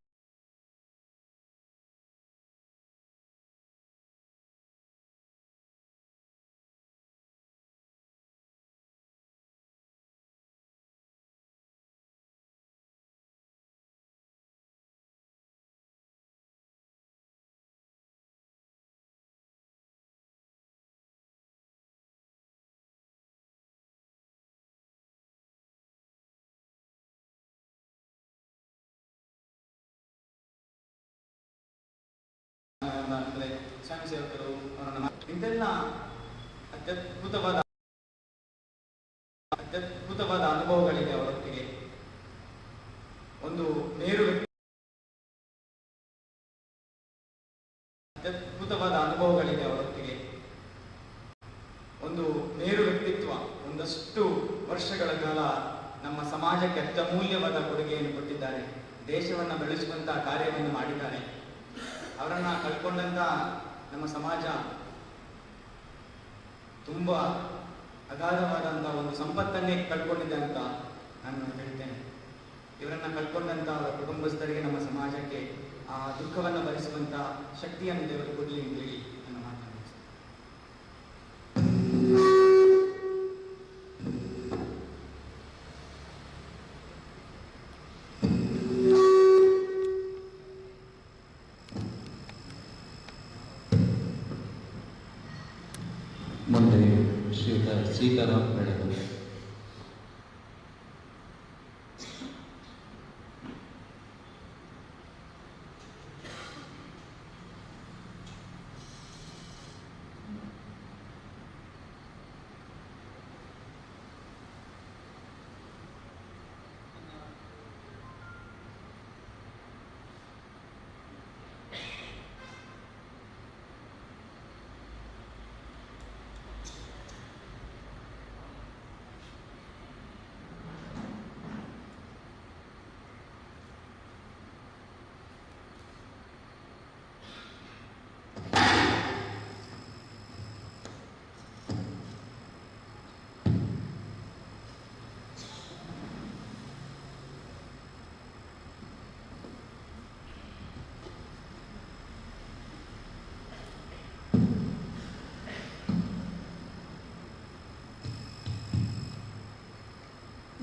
ಅಂದ್ರೆ ಸ್ವಯಂ ಸೇವಕರು ಇಂತೆಲ್ಲ ಅತ್ಯದ್ಭುತವಾದ ಅನುಭವಗಳಿದೆ ಅವರೊಟ್ಟಿಗೆ. ಒಂದು ಮೇರು ವ್ಯಕ್ತಿತ್ವ. ಒಂದಷ್ಟು ವರ್ಷಗಳ ಕಾಲ ನಮ್ಮ ಸಮಾಜಕ್ಕೆ ಅತ್ಯಮೂಲ್ಯವಾದ ಕೊಡುಗೆಯನ್ನು ಕೊಟ್ಟಿದ್ದಾರೆ. ದೇಶವನ್ನು ಬೆಳೆಸುವಂತಹ ಕಾರ್ಯವನ್ನು ಮಾಡಿದ್ದಾರೆ. ಅವರನ್ನ ಕಳ್ಕೊಂಡಂತ ನಮ್ಮ ಸಮಾಜ ತುಂಬಾ ಅಗಾಧವಾದಂತಹ ಒಂದು ಸಂಪತ್ತನ್ನೇ ಕಳ್ಕೊಂಡಿದೆ ಅಂತ ನಾನು ಹೇಳ್ತೇನೆ. ಇವರನ್ನ ಕಳ್ಕೊಂಡಂತ ಅವರ ಕುಟುಂಬಸ್ಥರಿಗೆ, ನಮ್ಮ ಸಮಾಜಕ್ಕೆ ಆ ದುಃಖವನ್ನು ಭರಿಸುವಂತ ಶಕ್ತಿಯನ್ನು ದೇವರು ಕೊಡಲಿ ಅಂತ ಹೇಳಿ ನನ್ನ ಮಾತನ್ನು ಶ್ರೀಯುತ ಸೀತಾರಾಮ್ ಬೆಳಗು.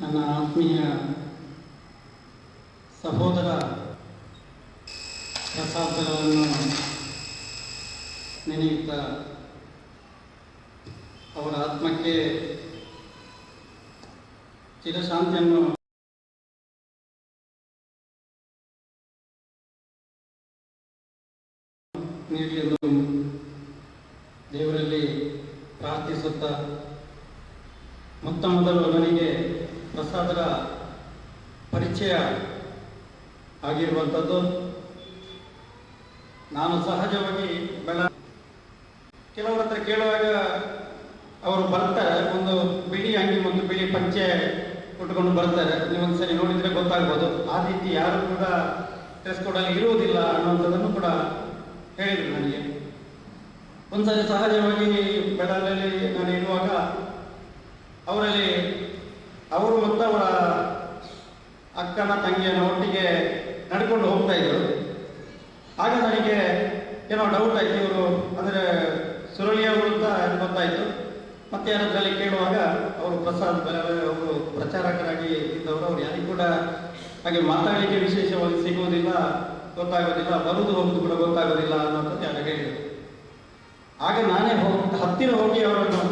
ನನ್ನ ಆತ್ಮೀಯ ಸಹೋದರ ಪ್ರಸಾದಗಳನ್ನು ನೆನೆಯುತ್ತಾ ಅವರ ಆತ್ಮಕ್ಕೆ ಚಿರಶಾಂತಿಯನ್ನು ನೀಡಲಿ ಎಂದು ದೇವರಲ್ಲಿ ಪ್ರಾರ್ಥಿಸುತ್ತಾ, ಮೊತ್ತ ಮೊದಲು ನನಗೆ ಪ್ರಸಾದರ ಪರಿಚಯ ಆಗಿರುವಂಥದ್ದು, ನಾನು ಸಹಜವಾಗಿ ಕೆಲವರ ಹತ್ರ ಕೇಳುವಾಗ ಅವರು ಬರ್ತಾರೆ, ಒಂದು ಬಿಳಿ ಅಂಗಿ ಮತ್ತು ಬಿಳಿ ಪಂಚೆ ಉಟ್ಕೊಂಡು ಬರ್ತಾರೆ. ನೀವೊಂದ್ಸರಿ ನೋಡಿದರೆ ಗೊತ್ತಾಗ್ಬೋದು. ಆ ರೀತಿ ಯಾರು ಕೂಡ ಡ್ರೆಸ್ ಕೋಡಲ್ಲಿ ಇರುವುದಿಲ್ಲ ಅನ್ನುವಂಥದ್ದನ್ನು ಕೂಡ ಹೇಳಿದರು ನನಗೆ. ಒಂದ್ಸರಿ ಸಹಜವಾಗಿ ಬೆಳಗಲ್ಲಿ ನಾನು ಇರುವಾಗ ಅವರಲ್ಲಿ ಅವರು ಮತ್ತು ಅವರ ಅಕ್ಕನ ತಂಗಿಯನ್ನ ಒಟ್ಟಿಗೆ ನಡ್ಕೊಂಡು ಹೋಗ್ತಾ ಇದ್ರು. ಆಗ ನನಗೆ ಏನೋ ಡೌಟ್ ಆಯಿತು, ಇವರು ಅಂದರೆ ಸುರಳಿಯವರು ಅಂತ ಗೊತ್ತಾಯಿತು. ಮತ್ತೆ ಯಾರದ್ರಲ್ಲಿ ಕೇಳುವಾಗ ಅವರು ಪ್ರಸಾದ್ ಅವರು ಪ್ರಚಾರಕರಾಗಿ ಇದ್ದವರು, ಅವ್ರು ಯಾರಿಗೂ ಕೂಡ ಹಾಗೆ ಮಾತಾಡಲಿಕ್ಕೆ ವಿಶೇಷವಾಗಿ ಸಿಗುವುದಿಲ್ಲ, ಗೊತ್ತಾಗೋದಿಲ್ಲ, ಬರುವುದು ಹೋಗುದು ಕೂಡ ಗೊತ್ತಾಗೋದಿಲ್ಲ ಅನ್ನೋಂಥದ್ದು ಯಾರು ಹೇಳಿದರು. ಆಗ ನಾನೇ ಹತ್ತಿರ ಹೋಗಿ ಅವರನ್ನು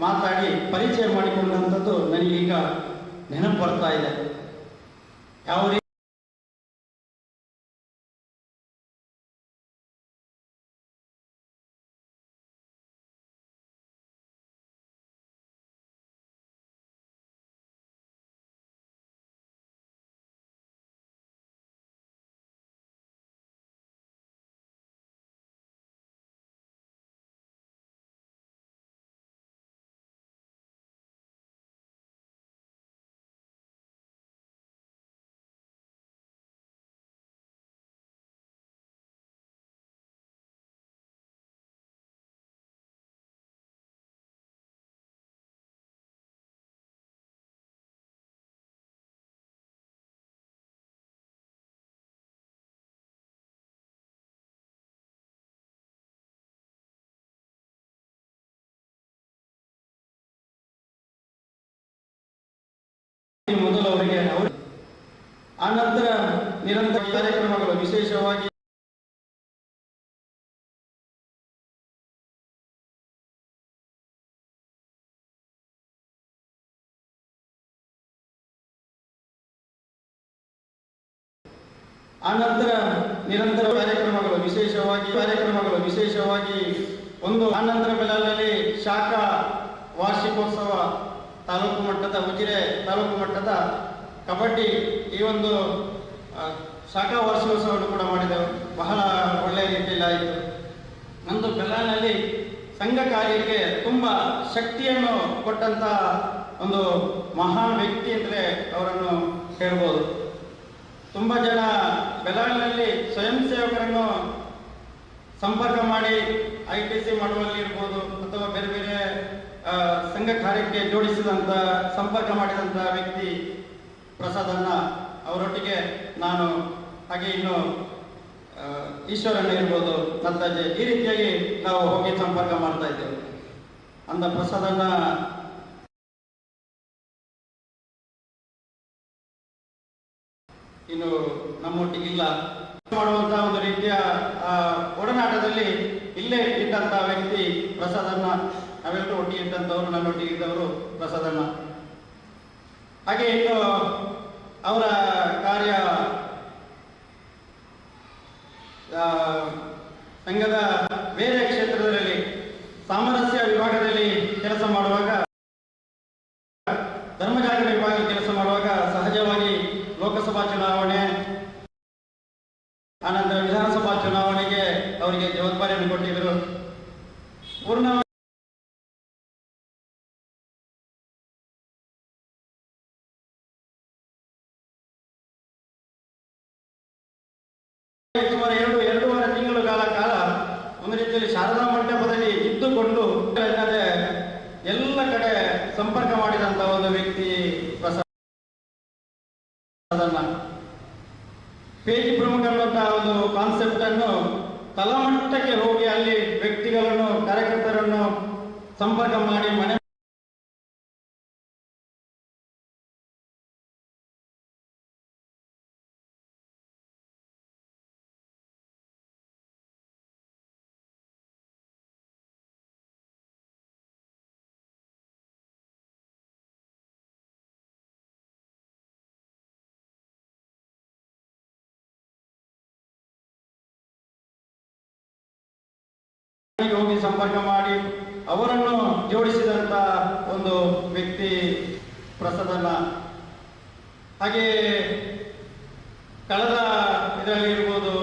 ಮಾತಾಡಿ ಪರಿಚಯ ಮಾಡಿಕೊಂಡಂಥದ್ದು ನನಗೀಗ ನೆನಪು ಬರ್ತಾ ಇದೆ. ಯಾವ ರೀತಿ ಮೊದಲು ಅವರಿಗೆ ಆ ನಂತರ ನಿರಂತರ ಕಾರ್ಯಕ್ರಮಗಳು ವಿಶೇಷವಾಗಿ ಒಂದು ಆನಂತರ ಬೆಳಗಾವಿಯಲ್ಲಿ ಶಾಖಾ ವಾರ್ಷಿಕೋತ್ಸವ ತಾಲೂಕು ಮಟ್ಟದ ಉಜಿರೆ ತಾಲೂಕು ಮಟ್ಟದ ಕಬಡ್ಡಿ ಈ ಒಂದು ಶಾಖಾ ವಾರ್ಷಿಕೋತ್ಸವವನ್ನು ಕೂಡ ಮಾಡಿದೆವು. ಬಹಳ ಒಳ್ಳೆಯ ರೀತಿಯಲ್ಲಿ ಆಯಿತು. ನಂದು ಬೆಳಗಾವಿಯಲ್ಲಿ ಸಂಘ ಕಾರ್ಯಕ್ಕೆ ತುಂಬ ಶಕ್ತಿಯನ್ನು ಕೊಟ್ಟಂಥ ಒಂದು ಮಹಾನ್ ವ್ಯಕ್ತಿ ಅಂದರೆ ಅವರನ್ನು ಹೇಳ್ಬೋದು. ತುಂಬ ಜನ ಬೆಳಗಾವಿಯಲ್ಲಿ ಸ್ವಯಂ ಸೇವಕರನ್ನು ಸಂಪರ್ಕ ಮಾಡಿ ITC ಮಾಡುವಲ್ಲಿ ಇರ್ಬೋದು ಅಥವಾ ಬೇರೆ ಬೇರೆ ಸಂಘ ಕಾರ್ಯಕ್ಕೆ ಜೋಡಿಸಿದಂಥ ಸಂಪರ್ಕ ಮಾಡಿದಂಥ ವ್ಯಕ್ತಿ ಪ್ರಸಾದನ್ನ. ಅವರೊಟ್ಟಿಗೆ ನಾನು ಹಾಗೆ ಇನ್ನು ಈಶ್ವರಣ್ಣ ಇರ್ಬೋದು, ನತ್ತಾಜೆ, ಈ ರೀತಿಯಾಗಿ ನಾವು ಹೋಗಿ ಸಂಪರ್ಕ ಮಾಡ್ತಾ ಇದ್ದೇವೆ. ಅಂದ ಪ್ರಸಾದನ್ನ ಇನ್ನು ನಮ್ಮೊಟ್ಟಿಗಿಲ್ಲ ಮಾಡುವಂತಹ ಒಂದು ರೀತಿಯ ಒಡನಾಟದಲ್ಲಿ ಇಲ್ಲೇ ಇದ್ದಂತಹ ವ್ಯಕ್ತಿ ಪ್ರಸಾದನ್ನ ನಾವೆಲ್ಲರೂ ಒಟ್ಟಿಗೆ ಇದ್ದಂಥವರು, ನನ್ನೊಟ್ಟಿಗೆ ಇದ್ದವರು ಪ್ರಸಾದಣ್ಣ. ಹಾಗೆ ಇನ್ನು ಅವರ ಕಾರ್ಯ ಸಂಘದ ಬೇರೆ ಕ್ಷೇತ್ರದಲ್ಲಿ ಸಾಮರಸ್ಯ ವಿಭಾಗದಲ್ಲಿ ಕೆಲಸ ಮಾಡುವಾಗ, ಧರ್ಮ ಜಾಗರಣ ವಿಭಾಗದಲ್ಲಿ ಕೆಲಸ ಮಾಡುವಾಗ ಸಹಜವಾಗಿ ಲೋಕಸಭಾ ಚುನಾವಣೆ ಆನಂತರ ವಿಧಾನಸಭಾ ಚುನಾವಣೆಗೆ ಅವರಿಗೆ ಜವಾಬ್ದಾರಿಯನ್ನು ಕೊಟ್ಟಿದ್ದರು. ಪೂರ್ಣ ಸುಮಾರು ಎರಡೂವರೆ ತಿಂಗಳ ಕಾಲ ಒಂದು ರೀತಿಯಲ್ಲಿ ಶಾರದಾ ಮಂಟಪದಲ್ಲಿ ಇದ್ದುಕೊಂಡು ಎಲ್ಲ ಕಡೆ ಸಂಪರ್ಕ ಮಾಡಿದಂತ ಒಂದು ವ್ಯಕ್ತಿ ಪ್ರಸಾದಣ್ಣ. ಪೇಜ್ ಪ್ರಮುಖ ಅನ್ನುವಂತಹ ಒಂದು ಕಾನ್ಸೆಪ್ಟ್ ಅನ್ನು ತಳಮಟ್ಟಕ್ಕೆ ಹೋಗಿ ಅಲ್ಲಿ ವ್ಯಕ್ತಿಗಳನ್ನು, ಕಾರ್ಯಕರ್ತರನ್ನು ಸಂಪರ್ಕ ಮಾಡಿ ಮನೆ ಹೋಗಿ ಸಂಪರ್ಕ ಮಾಡಿ ಅವರನ್ನು ಜೋಡಿಸಿದಂತ ಒಂದು ವ್ಯಕ್ತಿ ಪ್ರಸಾದಣ್ಣ. ಹಾಗೆ ಕಳೆದ ಇದರಲ್ಲಿ ಇರ್ಬೋದು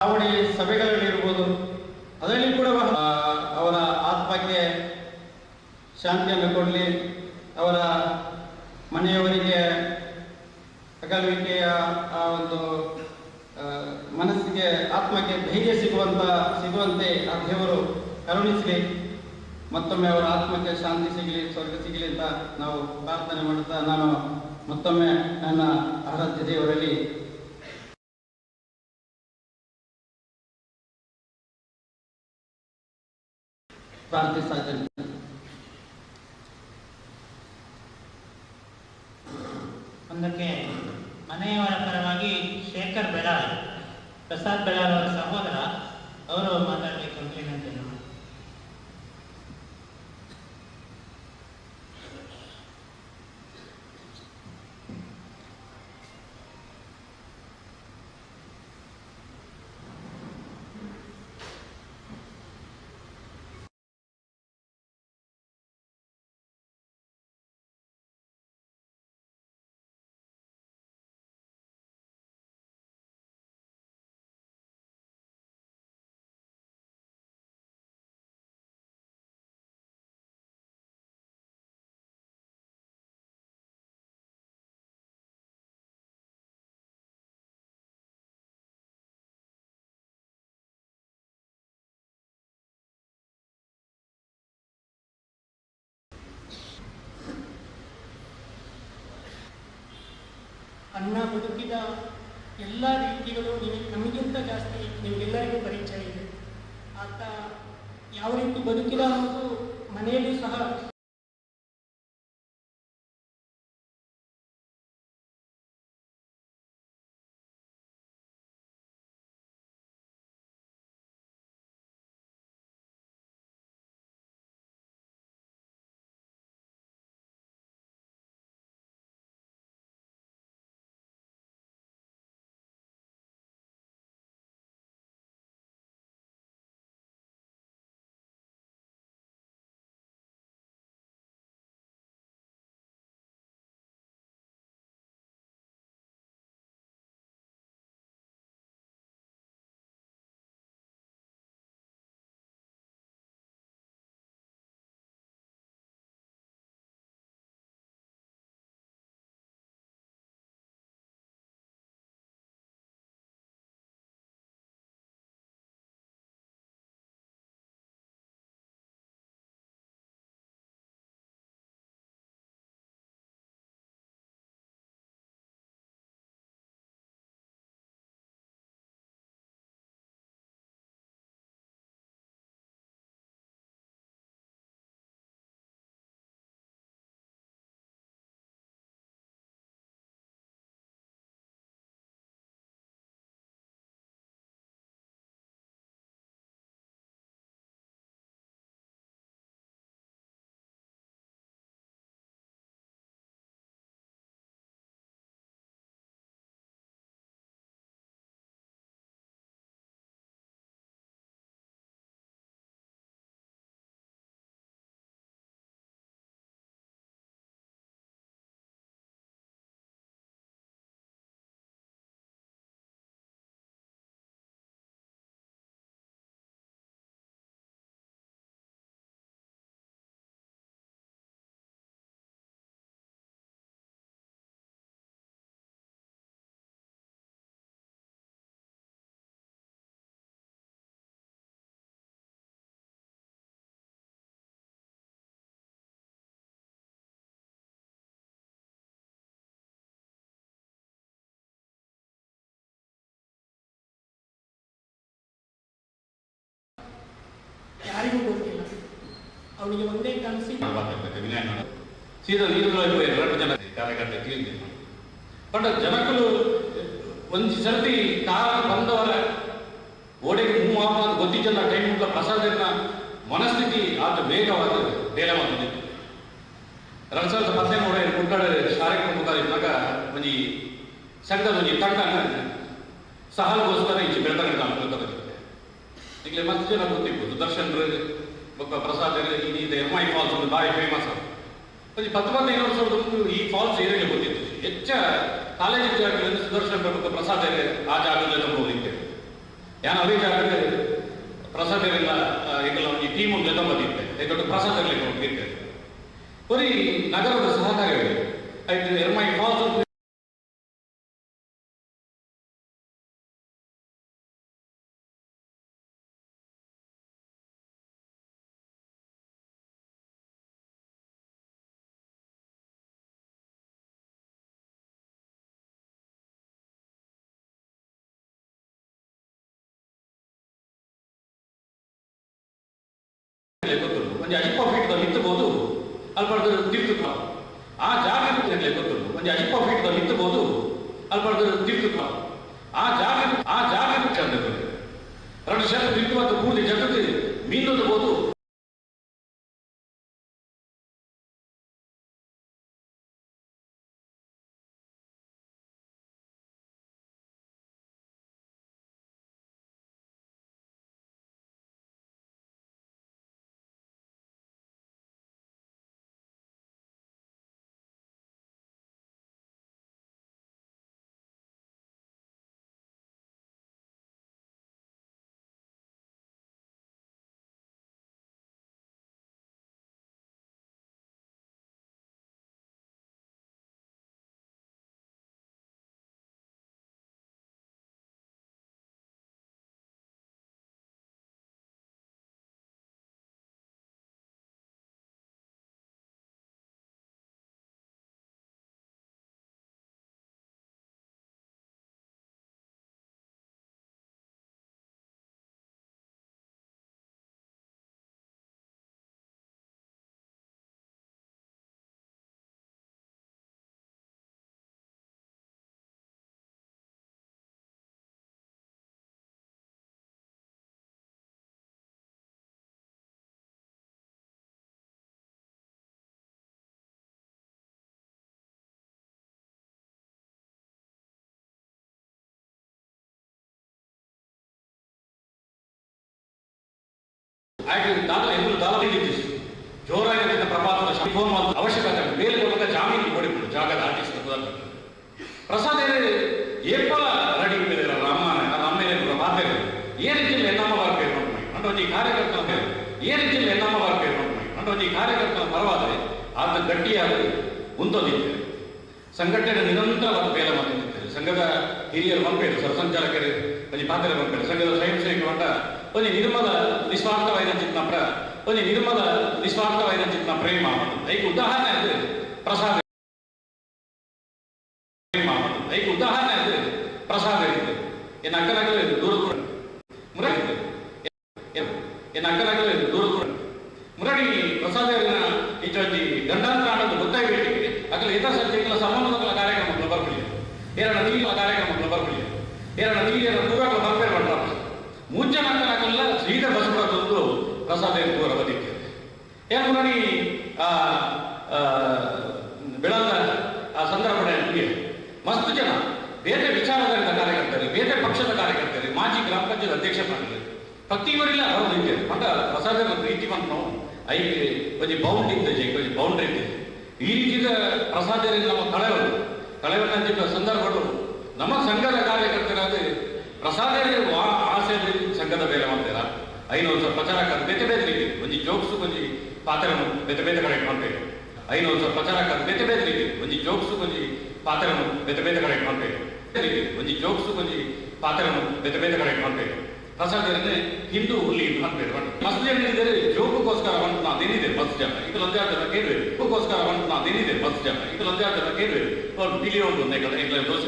ಚಾವಡಿ ಸಭೆಗಳಲ್ಲಿರ್ಬೋದು, ಅದರಲ್ಲಿ ಕೂಡ ಅವರ ಆತ್ಮಕ್ಕೆ ಶಾಂತಿಯನ್ನು ಕೊಡಲಿ, ಅವರ ಮನೆಯವರಿಗೆ ಅಗಲುವಿಕೆಯ ಆ ಒಂದು ಮನಸ್ಸಿಗೆ, ಆತ್ಮಕ್ಕೆ ಧೈರ್ಯ ಸಿಗುವಂತೆ ಆ ದೇವರು ಕರುಣಿಸಲಿ. ಮತ್ತೊಮ್ಮೆ ಅವರ ಆತ್ಮಕ್ಕೆ ಶಾಂತಿ ಸಿಗಲಿ, ಸ್ವರ್ಗ ಸಿಗಲಿ ಅಂತ ನಾವು ಪ್ರಾರ್ಥನೆ ಮಾಡುತ್ತಾ, ನಾನು ಮತ್ತೊಮ್ಮೆ ನನ್ನ ಆರಾಧ್ಯ ದೇವರಲ್ಲಿ ಪ್ರಾರ್ಥಿಸ್ತಾ ಇದ್ದೇನೆ. ಒಂದಕ್ಕೆ ಮನೆಯವರ ಪರವಾಗಿ ಶೇಖರ್ ಬೆಳಾಳ್, ಪ್ರಸಾದ್ ಬೆಳಾಳ್ ಅವರ ಸಹೋದರ, ಅವರು ಮಾತಾಡಬೇಕು ಅಂತ ವಿನಂತಿ. ಅಣ್ಣ ಬದುಕಿದ ಎಲ್ಲ ರೀತಿಗಳು ನಮಗಿಂತ ಜಾಸ್ತಿ ನಿಮಗೆಲ್ಲರಿಗೂ ಪರಿಚಯ ಇದೆ. ಆತ ಯಾವ ರೀತಿ ಬದುಕಿದ ಅನ್ನೋದು ಮನೆಯಲ್ಲೂ ಸಹ ಯಾರಿಗೂ ಗೊತ್ತಿಲ್ಲ. ಅವನಿಗೆ ಒಂದೇ ಕನಸಿನ ಸೀದಾ ನೀರುಗಳು ಎರಡು ಜನ ಕಾರ್ಯಕರ್ತ ತಿಳಿದಿದೆ ಬಟ್ ಜನಕ್ಕೂ ಒಂದು ಸರ್ತಿ ಕಾಲ ಬಂದವರ ಓಡೆಗೆ ಮೂವ್ ಆಗೋದು ಗೊತ್ತಿದ್ದಲ್ಲ ಟೈಮ್ ಪ್ರಸಾದನ ಮನಸ್ಥಿತಿ ಆತ ವೇಗವಾದ ಬೇರೆ ಬಂದಿತ್ತು 2013 ಮುಟ್ಟಡ ಶಾರೀರಿಕ ಮುಖಾಲಿದ್ದಾಗ ಒಂದು ಸಂಘದ ಒಂದು ತಂಡ ಸಹಾಲಗೋಸ್ಕರ ಈಚೆ ಬೆಳತಂಗಡಿ ತಗೊಂಡಿದ್ದೆ ಈಗಲೇ ಮಸ್ತ್ ಜನ ಗೊತ್ತಿರ್ಬೋದು ದರ್ಶನ್ ಪ್ರಸಾದ್ ಇದು ಎರ್ಮಾಯಿ ಫಾಲ್ಸ್ ಒಂದು ಭಾರಿ ಫೇಮಸ್ ಅದು ಒಂದು 10-15 ವರ್ಷದ ಈ ಫಾಲ್ಸ್ ಏರಿಯಾಗೆ ಗೊತ್ತಿತ್ತು ಹೆಚ್ಚ ಕಾಲೇಜ್ ಜಾಗದಲ್ಲಿ ಸುದರ್ಶನ್ ಪ್ರಸಾದ್ ಆ ಜಾಗದಲ್ಲಿ ತಂಬೋದಿತ್ತು ಯಾನು ಅದೇ ಜಾಗದಲ್ಲಿ ಪ್ರಸಾದ್ ಎಲ್ಲ ಈಗಲ್ಲ ಒಂದು ಟೀಮ್ ಒಂದು ತಂಬದಿತ್ತೆ ದೊಡ್ಡ ಪ್ರಸಾದ್ ಇರಲಿಕ್ಕೆ ಹೋಗಿದ್ದೆ ಬರೀ ನಗರದ ಸಹಕಾರವಿದೆ ಆಯ್ತು ಎರ್ಮಾಯಿ ಫಾಲ್ಸ್ ಒಂದು 20 ಫೀಟ್ ನಿಂತಬಹುದು ಅಲ್ಪಡ್ದು ತಿರ್ತು ಆ ಜಾಗ ಗೊತ್ತು ಒಂದು 20 ಫೀಟ್ ನಿಂತಬಹುದು ಅಲ್ಪಡ್ದು ತಿರ್ತು ಆ ಜಾಗ ಚಂದದ್ದು 2 ಶತ ತಿರ್ತು ಮತ್ತು ಪೂರ್ತಿ ಜಗತ್ತು ಮೀನಬಹುದು ಜೋರಾಗಿ ಪ್ರಪಾತದ ಫೋನ್ ಅವಶ್ಯಕತೆ ಮೇಲೆ ಮೂಲಕ ಜಾಮೀನು ಕೊಡಿಬಿಟ್ಟು ಜಾಗದ ಆರ್ಟಿಸ್ಟ್ ಪ್ರಸಾದ್ ಏಪಲ ರೆಡಿ ರಮ್ಮೇಲೆ ಪ್ರಭಾತೆ ఏ రీతిలో ఎన్నమ్మవారి పేరు ఉంటాయి అంటే ఈ కార్యకర్తల పేరు ఏ రీతిలో ఎన్నమ్మవారి పేరు ఉంటాయి అంటే ఈ కార్యకర్తల తర్వాత ಆತ ಗಟ್ಟಿಯಾಗಿ ಮುಂದೊಂದಿದ್ದಾರೆ ಸಂಘಟನೆ ನಿರಂತರ ಬೇಲ ಮಾಡಿದ್ದಾರೆ ಸಂಘದ ಹಿರಿಯರು ಬಂಪೇರು ಸರ್ಸಂಚಾಲಕರು ಒಂದು ಪಾತ್ರ ಬಂಪೇರು ಸಂಘದ ಸ್ವಯಂ ಸೇವಕ ಮಂಡ ಒಂದು ನಿರ್ಮಲ ನಿಸ್ವಾರ್ಥವಾದ ಚಿತ್ನ ಪ್ರೇಮ ಐದು ಉದಾಹರಣೆ ಅದು ಪ್ರಸಾದ ಪ್ರಸಾದ ಇದೆ ಎನ್ನ ಅಕ್ಕನಾಗಲೇ ದೂರ ಮುರಡಿ ಪ್ರಸಾದರಿನ ಇಚ್ಚಿ ಗಂಡಾಂತರ ಅನ್ನೋದು ಗೊತ್ತಾಗಬೇಕು ಅಕಲ ಹಿತಾಸಕ್ತಿಗಳ ಸಂಬಂಧಗಳ ಕಾರ್ಯಕ್ರಮಗಳು ಬರ್ಕೊಳ್ಳಿ ಏರಣ ನೀರಿನ ಕಾರ್ಯಕ್ರಮಗಳು ಬರ್ಕೊಳ್ಳಿ ಏರಣ ನೀರಿನ ಪೂರ್ವಕ ಬರ್ಬೇಡ ಮುಂಚೆ ಮಕ್ಕಳಾಗಲ್ಲ ಶ್ರೀಧರ್ ಬಸವರಾಜೊಂದು ಪ್ರಸಾದ ಪೂರ ಬದಿಕ್ಕೆ ಏನು ಮುರಡಿ ಬೆಳದ ಆ ಸಂದರ್ಭದಲ್ಲಿ ಮಸ್ತ್ ಜನ ಬೇರೆ ವಿಚಾರಧಾರೆಯ ಕಾರ್ಯಕರ್ತರು ಬೇರೆ ಪಕ್ಷದ ಕಾರ್ಯಕರ್ತರು ಮಾಜಿ ಗ್ರಾಮ ಪಂಚಾಯತ್ ಅಧ್ಯಕ್ಷರಾಗಲಿ ಪ್ರತಿಯವರೆಲ್ಲ ಅವರು ಇದ್ದಾರೆ ಮಗ ಪ್ರಸಾದನ ಪ್ರೀತಿ ಬಂತು ಐದು ಕೊಂಚ ಬೌಂಡ್ ಇದ್ದೆ ಕೊಂಚ ಬೌಂಡ್ರಿ ಇದ್ದೆ ಈ ರೀತಿಯ ಪ್ರಸಾದರಿಂದ ನಮ್ಮ ಕಳೆವನ್ನ ಸಂದರ್ಭಗಳು ನಮ್ಮ ಸಂಘದ ಕಾರ್ಯಕರ್ತರಾದ ಪ್ರಸಾದ ಆಸೆ ಸಂಘದ ಬೇರೆ ಮಾಡ್ತೀರಾ 500 ವರ್ಷ ಪ್ರಚಾರಕ ಬೇತೆ ಬೇರೆ ರೀತಿ ಒಂದು ಜೋಕ್ಸು ಕೊಂಚ ಪಾತ್ರ ಬೇತೆ ಬೇತೆ ಕಡೆ ಮಾಡ್ಬೇಕು 500 ವರ್ಷ ಪ್ರಚಾರಕ ಬೇತೆ ಬೇರೆ ರೀತಿ ಒಂದು ಜೋಕ್ಸು ಕೊಂಚ ಪಾತ್ರ ಬೇತೆ ಬೇತೆ ಕಡೆ ಮಾಡ್ಬೇಕು ಒಂದು ಜೋಕ್ಸು ಕೊಂಚ ಪಾತ್ರ ಬೇತೆ ಬೇತೆ ಕಡೆ ಮಾಡ್ಬೇಕು ಪ್ರಸಾದರನ್ನೇ ಹಿಂದೂ ಹುಲಿ ಮಾಡ್ಬೇಕು ಮಸ್ತ್ ಜನ ಇದ್ದಾರೆ ಜೋಗಕ್ಕೋಸ್ಕರ ಬಂದು ನಾನೇನಿದೆ ಮಸ್ತ್ ಜನ ಇದು ಒಂದೇ ಜನ ಕೇಳಬೇಕು ಜೋಗಕ್ಕೋಸ್ಕರ ಬಂದು ನಾನೇನಿದೆ ಮಸ್ತ್ ಜನ ಇದು ಒಂದೇ ಜನ ಕೇಳಬೇಕು ಒಂದು ಬಿಲಿಯನ್ ದೋಷ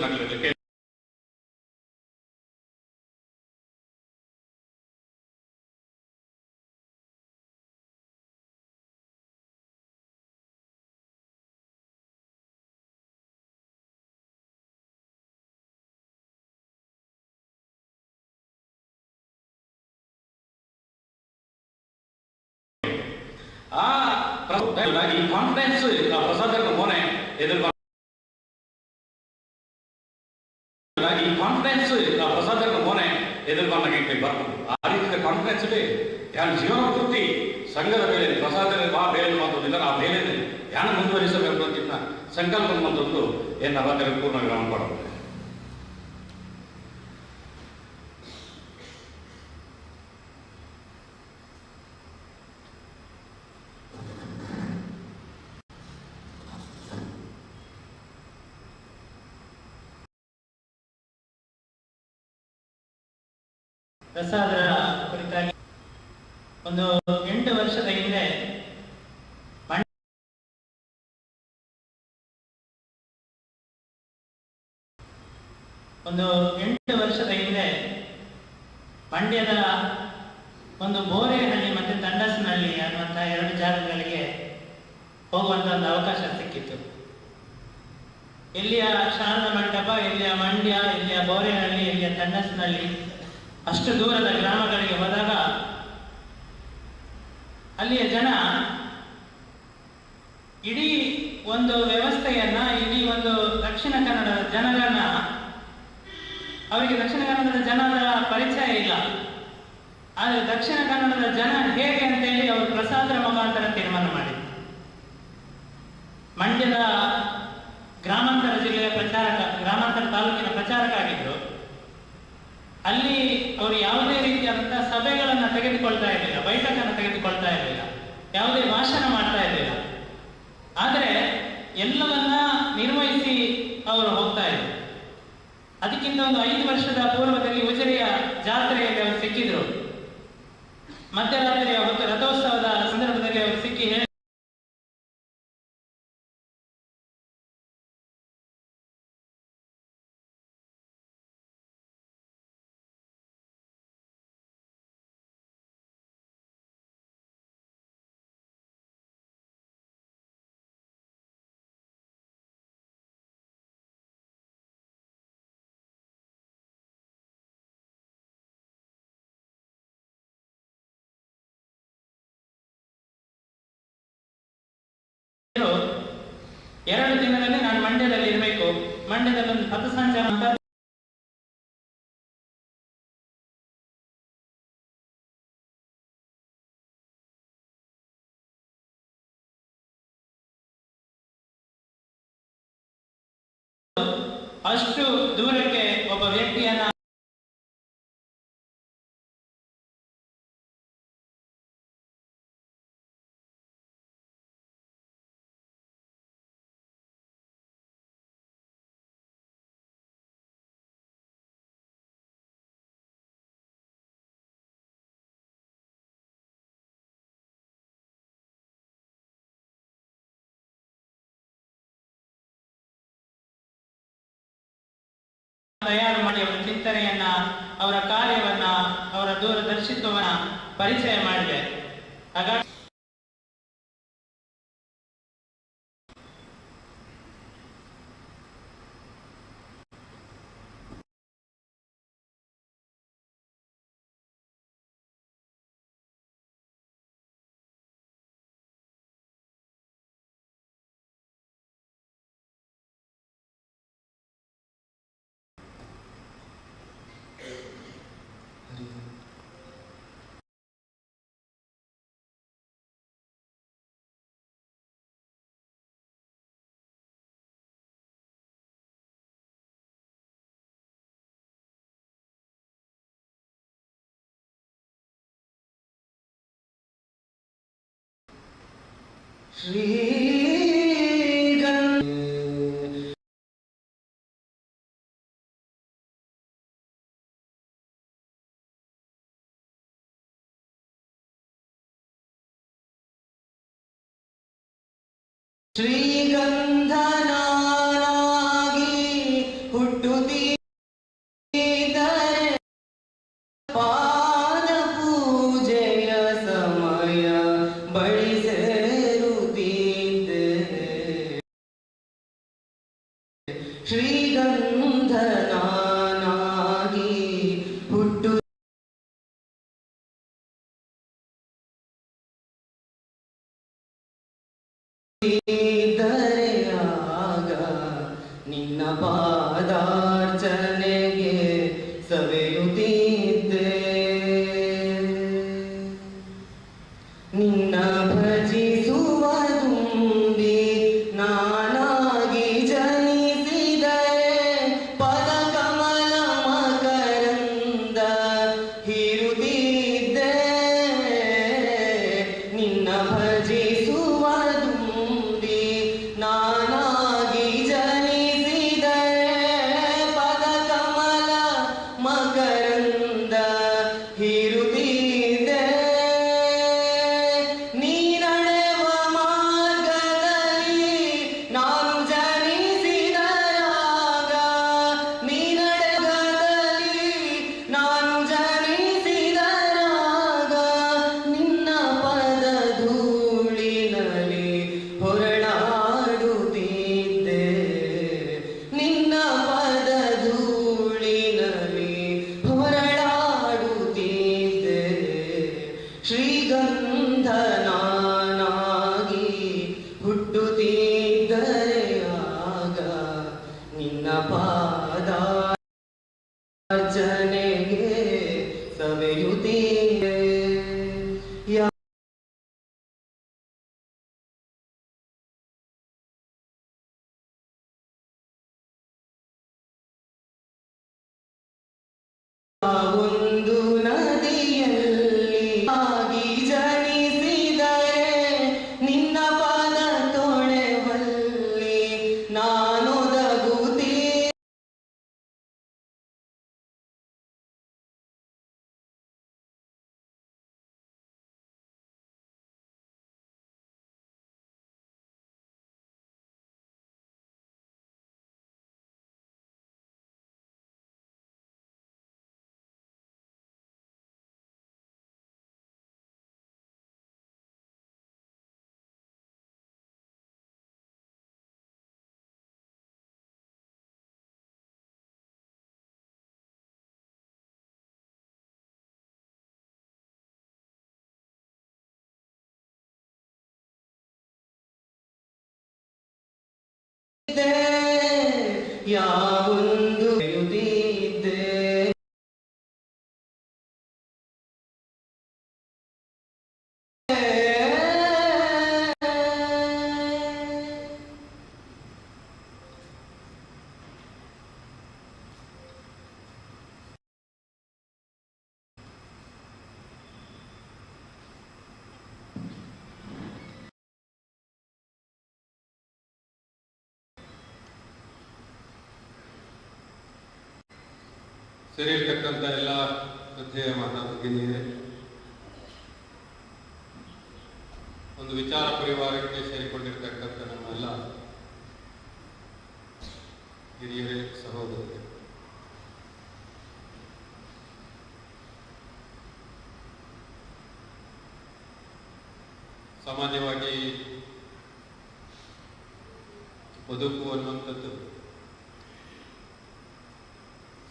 ಆ ಈ ಕಾನ್ಫಿಡೆನ್ಸ್ ಪ್ರಸಾದರ ಮೋನೆ ಎದುರು ಈ ಕಾನ್ಫಿಡೆನ್ಸ್ ಪ್ರಸಾದರ ಮೋನೆ ಎದುರು ಬಂದಾಗ ಬರ್ಬೋದು. ಆ ರೀತಿಯ ಕಾನ್ಫಿಡೆನ್ಸ್ ಧ್ಯಾನ ಜೀವನ ಪೂರ್ತಿ ಸಂಘದ ಬೇಳೆ ಪ್ರಸಾದರ ಆ ಬೇಳೆ ಮಾತೊಂದಿಲ್ಲ, ಆ ಬೇಳೆ ಧ್ಯಾನ ಮುಂದುವರಿಸಬೇಕು ಅಂತ ಸಂಕಲ್ಪ ಮತ್ತೊಂದು ಏನು ಅವರ ಪೂರ್ಣ ವಿರಾಮ ಪಡಬಹುದು. ಪ್ರಸಾದರ ಕುರಿತಾಗಿ ಒಂದು 8 ವರ್ಷದ ಹಿಂದೆ ಮಂಡ್ಯದ ಒಂದು ಬೋರೇಹಳ್ಳಿ ಮತ್ತು ತಂಡಸ್ನಹಳ್ಳಿ ಅನ್ನುವಂತಹ 2 ಜಾಗಗಳಿಗೆ ಹೋಗುವಂತ ಒಂದು ಅವಕಾಶ ಸಿಕ್ಕಿತ್ತು. ಇಲ್ಲಿಯ ಶಾರದಾ ಮಂಟಪ, ಇಲ್ಲಿಯ ಮಂಡ್ಯ, ಇಲ್ಲಿಯ ಬೋರೇಹಳ್ಳಿ, ಇಲ್ಲಿಯ ತಂಡಸ್ನಹಳ್ಳಿ ಅಷ್ಟು ದೂರದ ಗ್ರಾಮಗಳಿಗೆ ಹೋದಾಗ ಅಲ್ಲಿಯ ಜನ ಇಡೀ ಒಂದು ವ್ಯವಸ್ಥೆಯನ್ನ, ಇಡೀ ಒಂದು ದಕ್ಷಿಣ ಕನ್ನಡದ ಜನರನ್ನ, ಅವರಿಗೆ ದಕ್ಷಿಣ ಕನ್ನಡದ ಜನರ ಪರಿಚಯ ಇಲ್ಲ, ಆದರೆ ದಕ್ಷಿಣ ಕನ್ನಡದ ಜನ ಹೇಗೆ ಅಂತೇಳಿ ಅವರು ಪ್ರಸಾದರ ಮುಖಾಂತರ ತೀರ್ಮಾನ ಮಾಡಿದ್ರು. ಮಂಡ್ಯದ ಗ್ರಾಮಾಂತರ ಜಿಲ್ಲೆಯ ಗ್ರಾಮಾಂತರ ತಾಲೂಕಿನ ಪ್ರಚಾರಕ ಆಗಿದ್ರು. ಅಲ್ಲಿ ಅವರು ಯಾವುದೇ ರೀತಿಯಾದಂತಹ ಸಭೆಗಳನ್ನ ತೆಗೆದುಕೊಳ್ತಾ ಇರಲಿಲ್ಲ, ಬೈಠಕನ್ನು ತೆಗೆದುಕೊಳ್ತಾ ಇರಲಿಲ್ಲ, ಯಾವುದೇ ಭಾಷಣ ಮಾಡ್ತಾ ಇರಲಿಲ್ಲ. ಆದರೆ ಎಲ್ಲವನ್ನ ನಿರ್ವಹಿಸಿ ಅವರು ಹೋಗ್ತಾ ಇದ್ರು. ಅದಕ್ಕಿಂತ ಒಂದು 5 ವರ್ಷದ ಪೂರ್ವದಲ್ಲಿ ಉಜಿರೆಯ ಜಾತ್ರೆಯಲ್ಲಿ ಅವರು ಸಿಕ್ಕಿದ್ರು. ಮಧ್ಯರಾತ್ರಿಯ ಹೊತ್ತು ರಥೋತ್ಸವದ ಸಂದರ್ಭದಲ್ಲಿ ಅವರು ಸಿಕ್ಕಿ ಹೇಳಿ, ಎರಡು ದಿನದಲ್ಲಿ ನಾನು ಮಂಡ್ಯದಲ್ಲಿ ಇರಬೇಕು, ಮಂಡ್ಯದಲ್ಲಿ ಒಂದು ಪಥಸಂಚ ಅಂತ ಅಷ್ಟು ದೂರಕ್ಕೆ ಒಬ್ಬ ವ್ಯಕ್ತಿಯನ್ನ ತಯಾರು ಮಾಡಿ ಅವರ ಚಿಂತನೆಯನ್ನ, ಅವರ ಕಾರ್ಯವನ್ನ, ಅವರ ದೂರದರ್ಶಿತ್ವವನ್ನ ಪರಿಚಯ ಮಾಡಿದೆ. ಹಾಗಾಗಿ ಶ್ರೀಗಂಧನಾಗಿ ಹುಟ್ಟುತ್ತಿದ್ದರೆ ಪಾದ ಪೂಜೆಯ ಸಮಯ ಬಳಿ ಸೇರುತ್ತಿದ್ದೆ. ಶ್ರೀಗಂಧನಾಗಿ ಹುಟ್ಟು ಆಗ ನಿನ್ನ ಪಾದಾರ್ಚನೆಗೆ ಸವೆಯುತ್ತಿದ್ದೆ. ನಿನ್ನ ಭಜಿಸುವ ತುಂಬಿ ನಾನಾಗಿ ಜನಿಸಿದರೆ ಪದ ಕಮಲ ಮಕರಂದ ಹೀರುತ್ತಿದ್ದೆ. ನಿನ್ನ ಭಜಿಸುವ ತುಂಬಿ ನಾನಾಗಿ ಜನಿಸಿದರೆ ಪದ ಕಮಲ ಮಕರಂದ ಹೀರುತ್ತಿದ್ದೆ. ನೀ ನಡೆವ ಮಾರ್ಗದಲ್ಲಿ ನಾನು ಜನಿಸಿದರಾಗ, ನೀ ನಡೆಗದಲ್ಲಿ ನಾನು ಜನಿಸಿದರಾಗ ನಿನ್ನ ಪದ ಧೂಳಿನಲ್ಲಿ ಹೊರಳಾಡುತ್ತಿದ್ದೆ. ನಿನ್ನ ಪದ ಧೂಳಿನಲ್ಲಿ ಹೊರಳಾಡುತ್ತಿದ್ದೆ. ಶ್ರೀಗಂಧ ನಾನಾಗಿ ಹುಟ್ಟುತ್ತಿದ್ದರೆ ಆಗ ನಿನ್ನ ಪಾದಾರ್ಚನೆಗೆ ಸವೆಯುತ್ತಿದ್ದೆ. ಒಂದು ನದಿಯಲ್ಲಿ ಆಗಿ ಜನಿಸಿದರೆ ನಿನ್ನ ಪದ ತೊಳೆವಲ್ಲಿ ನಾನೊದಗುತ್ತೀ. ಯಾವೊಂದು ಯುದಿದ್ದೆ. ಸೇರಿರ್ತಕ್ಕಂಥ ಎಲ್ಲ ಶ್ರದ್ಧೆಯ ಮಾತಾಗಿದ್ದೀರಿ. ಒಂದು ವಿಚಾರ ಪರಿವಾರಕ್ಕೆ ಸೇರಿಕೊಂಡಿರ್ತಕ್ಕಂಥ ನಮ್ಮೆಲ್ಲ ಹಿರಿಯರೇ, ಸಹೋದರರೇ, ಸಾಮಾನ್ಯವಾಗಿ ಬದುಕು ಅನ್ನುವಂಥದ್ದು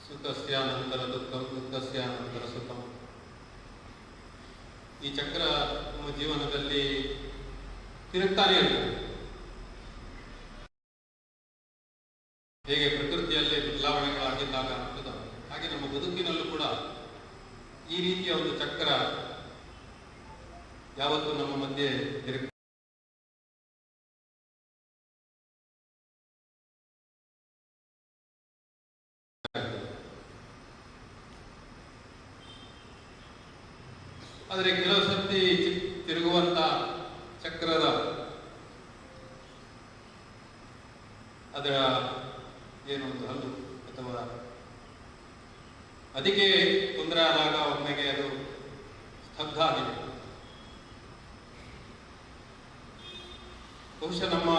ಸುಖಸ್ಯಾನಂತರ ದುಃಖಂ, ದುಃಖಸ್ಯಾನಂತರ ಸುಖಂ. ಈ ಚಕ್ರ ನಮ್ಮ ಜೀವನದಲ್ಲಿ ತಿರುಗ್ತಾನೆ ಇರ್ತದೆ. ಹೇಗೆ ಪ್ರಕೃತಿಯಲ್ಲಿ ಬದಲಾವಣೆಗಳಾಗಿದ್ದಾಗ ಆಗ್ತದ, ಹಾಗೆ ನಮ್ಮ ಬದುಕಿನಲ್ಲೂ ಕೂಡ ಈ ರೀತಿಯ ಒಂದು ಚಕ್ರ ಯಾವತ್ತೂ ನಮ್ಮ ಮಧ್ಯೆ ತಿರುಗ. ಆದರೆ ಕೆಲವು ಸರ್ತಿ ತಿರುಗುವಂತ ಚಕ್ರದ ಅದರ ಏನೊಂದು ಹಲ್ಲು ಅಥವಾ ಅದಕ್ಕೆ ತೊಂದರೆ ಆದಾಗ ಒಮ್ಮೆಗೆ ಅದು ಸ್ತಬ್ಧ ಆಗಿದೆ. ಬಹುಶಃ ನಮ್ಮ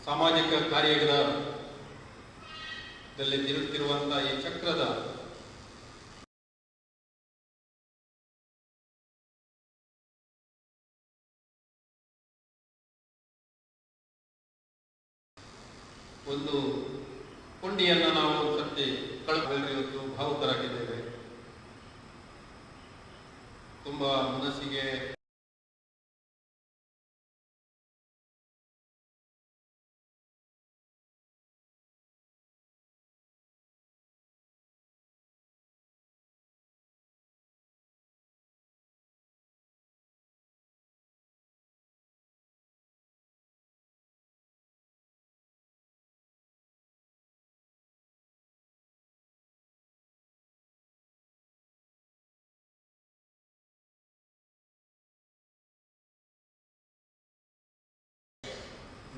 ಸಾಮಾಜಿಕ ಕಾರ್ಯದಲ್ಲಿ ತಿರುಗುತ್ತಿರುವಂತಹ ಈ ಚಕ್ರದ ಒಂದು ಕೊಂಡಿಯನ್ನ ನಾವು ಸತ್ಯ ಕಳೆದು ಇವತ್ತು ಭಾವುಕರಾಗಿದ್ದೇವೆ. ತುಂಬಾ ಮನಸ್ಸಿಗೆ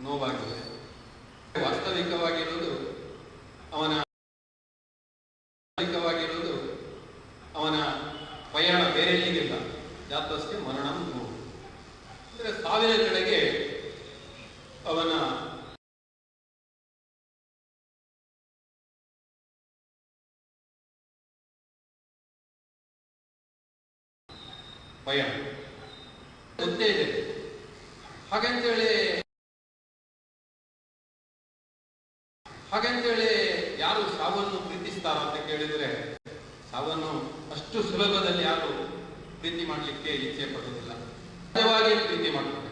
ನೋವಾಗಿದೆ. ವಾಸ್ತವಿಕವಾಗಿರುವುದು ಅವನ ಪಯಣ ಬೇರೆ ಎಲ್ಲಿಗಿಲ್ಲ, ಜಾತಸ್ಯ ಮರಣಂ ನೋವು. ಅಂದರೆ ಸಾವಿನ ಕಡೆಗೆ ಅವನ ಪಯಣ ಗೊತ್ತೇ ಇದೆ. ಹಾಗಂತೇಳಿ ಯಾರು ಸಾವನ್ನು ಪ್ರೀತಿಸ್ತಾರ ಅಂತ ಕೇಳಿದರೆ, ಸಾವನ್ನು ಅಷ್ಟು ಸುಲಭದಲ್ಲಿ ಯಾರು ಪ್ರೀತಿ ಮಾಡಲಿಕ್ಕೆ ಇಚ್ಛೆ ಪಡುವುದಿಲ್ಲ. ಸಹಜವಾಗಿ ಪ್ರೀತಿ ಮಾಡ್ತಾರೆ.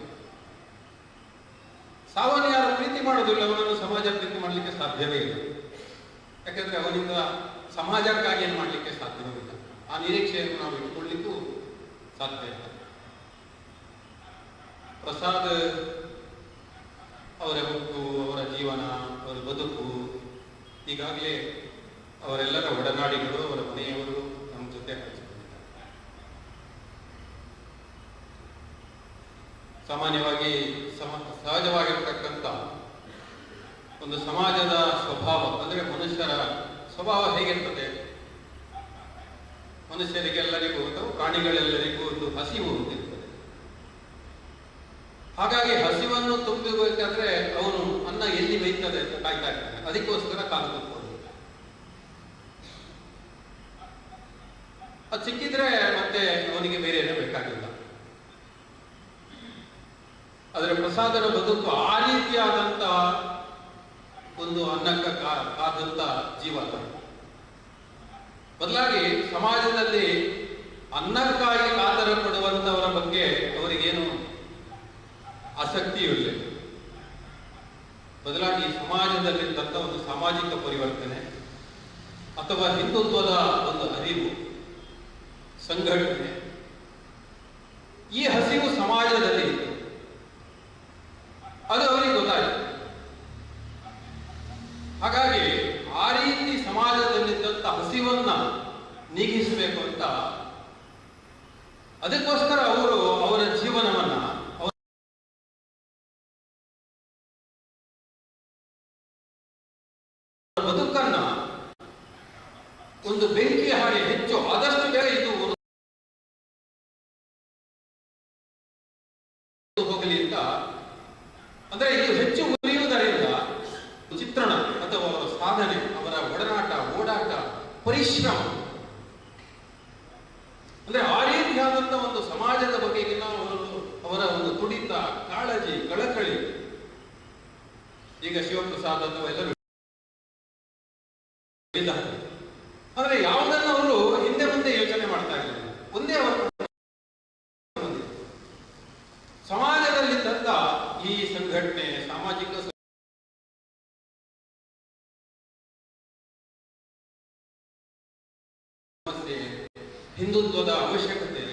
ಸಾವನ್ನು ಯಾರು ಪ್ರೀತಿ ಮಾಡೋದಿಲ್ಲ ಅವನನ್ನು ಸಮಾಜ ಪ್ರೀತಿ ಮಾಡಲಿಕ್ಕೆ ಸಾಧ್ಯವೇ ಇಲ್ಲ. ಯಾಕಂದ್ರೆ ಅವನಿಂದ ಸಮಾಜಕ್ಕಾಗಿ ಏನು ಮಾಡಲಿಕ್ಕೆ ಸಾಧ್ಯವೇ ಇಲ್ಲ. ಆ ನಿರೀಕ್ಷೆಯನ್ನು ನಾವು ಇಟ್ಕೊಳ್ಳಿಕ್ಕೂ ಸಾಧ್ಯ ಇಲ್ಲ. ಪ್ರಸಾದ್ ಅವರ ಹುಟ್ಟು, ಅವರ ಜೀವನ, ಅವರ ಬದುಕು ಈಗಾಗಲೇ ಅವರೆಲ್ಲರ ಒಡನಾಡಿಗಳು, ಅವರ ಮನೆಯವರು ನಮ್ಮ ಜೊತೆ ಹಂಚಿಕೊಂಡಿದ್ದಾರೆ. ಸಾಮಾನ್ಯವಾಗಿ ಸಹಜವಾಗಿರ್ತಕ್ಕಂಥ ಒಂದು ಸಮಾಜದ ಸ್ವಭಾವ ಅಂದರೆ ಮನುಷ್ಯರ ಸ್ವಭಾವ ಹೇಗಿರ್ತದೆ, ಮನುಷ್ಯರಿಗೆಲ್ಲರಿಗೂ ಅಥವಾ ಪ್ರಾಣಿಗಳೆಲ್ಲರಿಗೂ ಒಂದು ಹಸಿವು ಇರ್ತದೆ. ಹಾಗಾಗಿ ಹಸಿವನ್ನು ತುಂಬಬೇಕಾದ್ರೆ ಅವನು ಅನ್ನ ಎಲ್ಲಿ ಬೇಯ್ತದೆ ಅಂತ ಕಾಯ್ತಾ ಇರ್ತಾನೆ. ಅದಕ್ಕೋಸ್ಕರ ಕಾಲು ಕೂತ್ಕೊಂಡು ಅದು ಸಿಕ್ಕಿದ್ರೆ ಮತ್ತೆ ಅವನಿಗೆ ಬೇರೆ ಏನೂ ಬೇಕಾಗಿಲ್ಲ. ಆದರೆ ಪ್ರಸಾದನ ಬದುಕು ಆ ರೀತಿಯಾದಂತ ಒಂದು ಅನ್ನಕ್ಕ ಕಾದಂತ ಜೀವನ. ಬದಲಾಗಿ ಸಮಾಜದಲ್ಲಿ ಅನ್ನಕ್ಕಾಗಿ ಕಾತರ ಪಡುವಂತವರ ಬಗ್ಗೆ ಅವರಿಗೇನು ಆಸಕ್ತಿಯೂ ಇಲ್ಲ. ಬದಲಾಗಿ ಸಮಾಜದಲ್ಲಿದ್ದಂಥ ಒಂದು ಸಾಮಾಜಿಕ ಪರಿವರ್ತನೆ ಅಥವಾ ಹಿಂದುತ್ವದ ಒಂದು ಅರಿವು, ಸಂಘಟನೆ, ಈ ಹಸಿವು ಸಮಾಜದಲ್ಲಿ ಇತ್ತು. ಅದು ಅವರಿಗೆ ಗೊತ್ತಾಯಿತು. ಹಾಗಾಗಿ ಆ ರೀತಿ ಸಮಾಜದಲ್ಲಿದ್ದಂಥ ಹಸಿವನ್ನ ನೀಗಿಸಬೇಕು ಅಂತ ಅದಕ್ಕೋಸ್ಕರ ಅವರು ಅವರ ಜೀವನವನ್ನ ಬದುಕನ್ನ ಒಂದು ಬೆಂಕಿ ಹಾಡಿ ಹೆಚ್ಚು ಆದಷ್ಟು ಬೇಗ ಇದು ಹೋಗಲಿ ಅಂತ, ಅಂದ್ರೆ ಇದು ಹೆಚ್ಚು ಉರಿಯುವುದರಿಂದ ಚಿತ್ರಣ ಅಥವಾ ಅವರ ಸಾಧನೆ, ಅವರ ಒಡನಾಟ, ಓಡಾಟ, ಪರಿಶ್ರಮ, ಅಂದ್ರೆ ಆ ರೀತಿಯಾದಂತ ಒಂದು ಸಮಾಜದ ಬಗೆಗಿನ ಅವರ ಒಂದು ತುಡಿತ, ಕಾಳಜಿ, ಕಳಕಳಿ. ಈಗ ಶಿವಪ್ರಸಾದ್ ಅಥವಾ ಎಲ್ಲರೂ ಅಂದ್ರೆ ಯಾವುದನ್ನು ಅವರು ಹಿಂದೆ ಮುಂದೆ ಯೋಚನೆ ಮಾಡ್ತಾ ಇರಲಿಲ್ಲ. ಒಂದೇ ಅವರು ಸಮಾಜದಲ್ಲಿದ್ದಂತ ಈ ಸಂಘಟನೆ, ಸಾಮಾಜಿಕ ಸಮಸ್ಯೆ, ಹಿಂದುತ್ವದ ಅವಶ್ಯಕತೆ,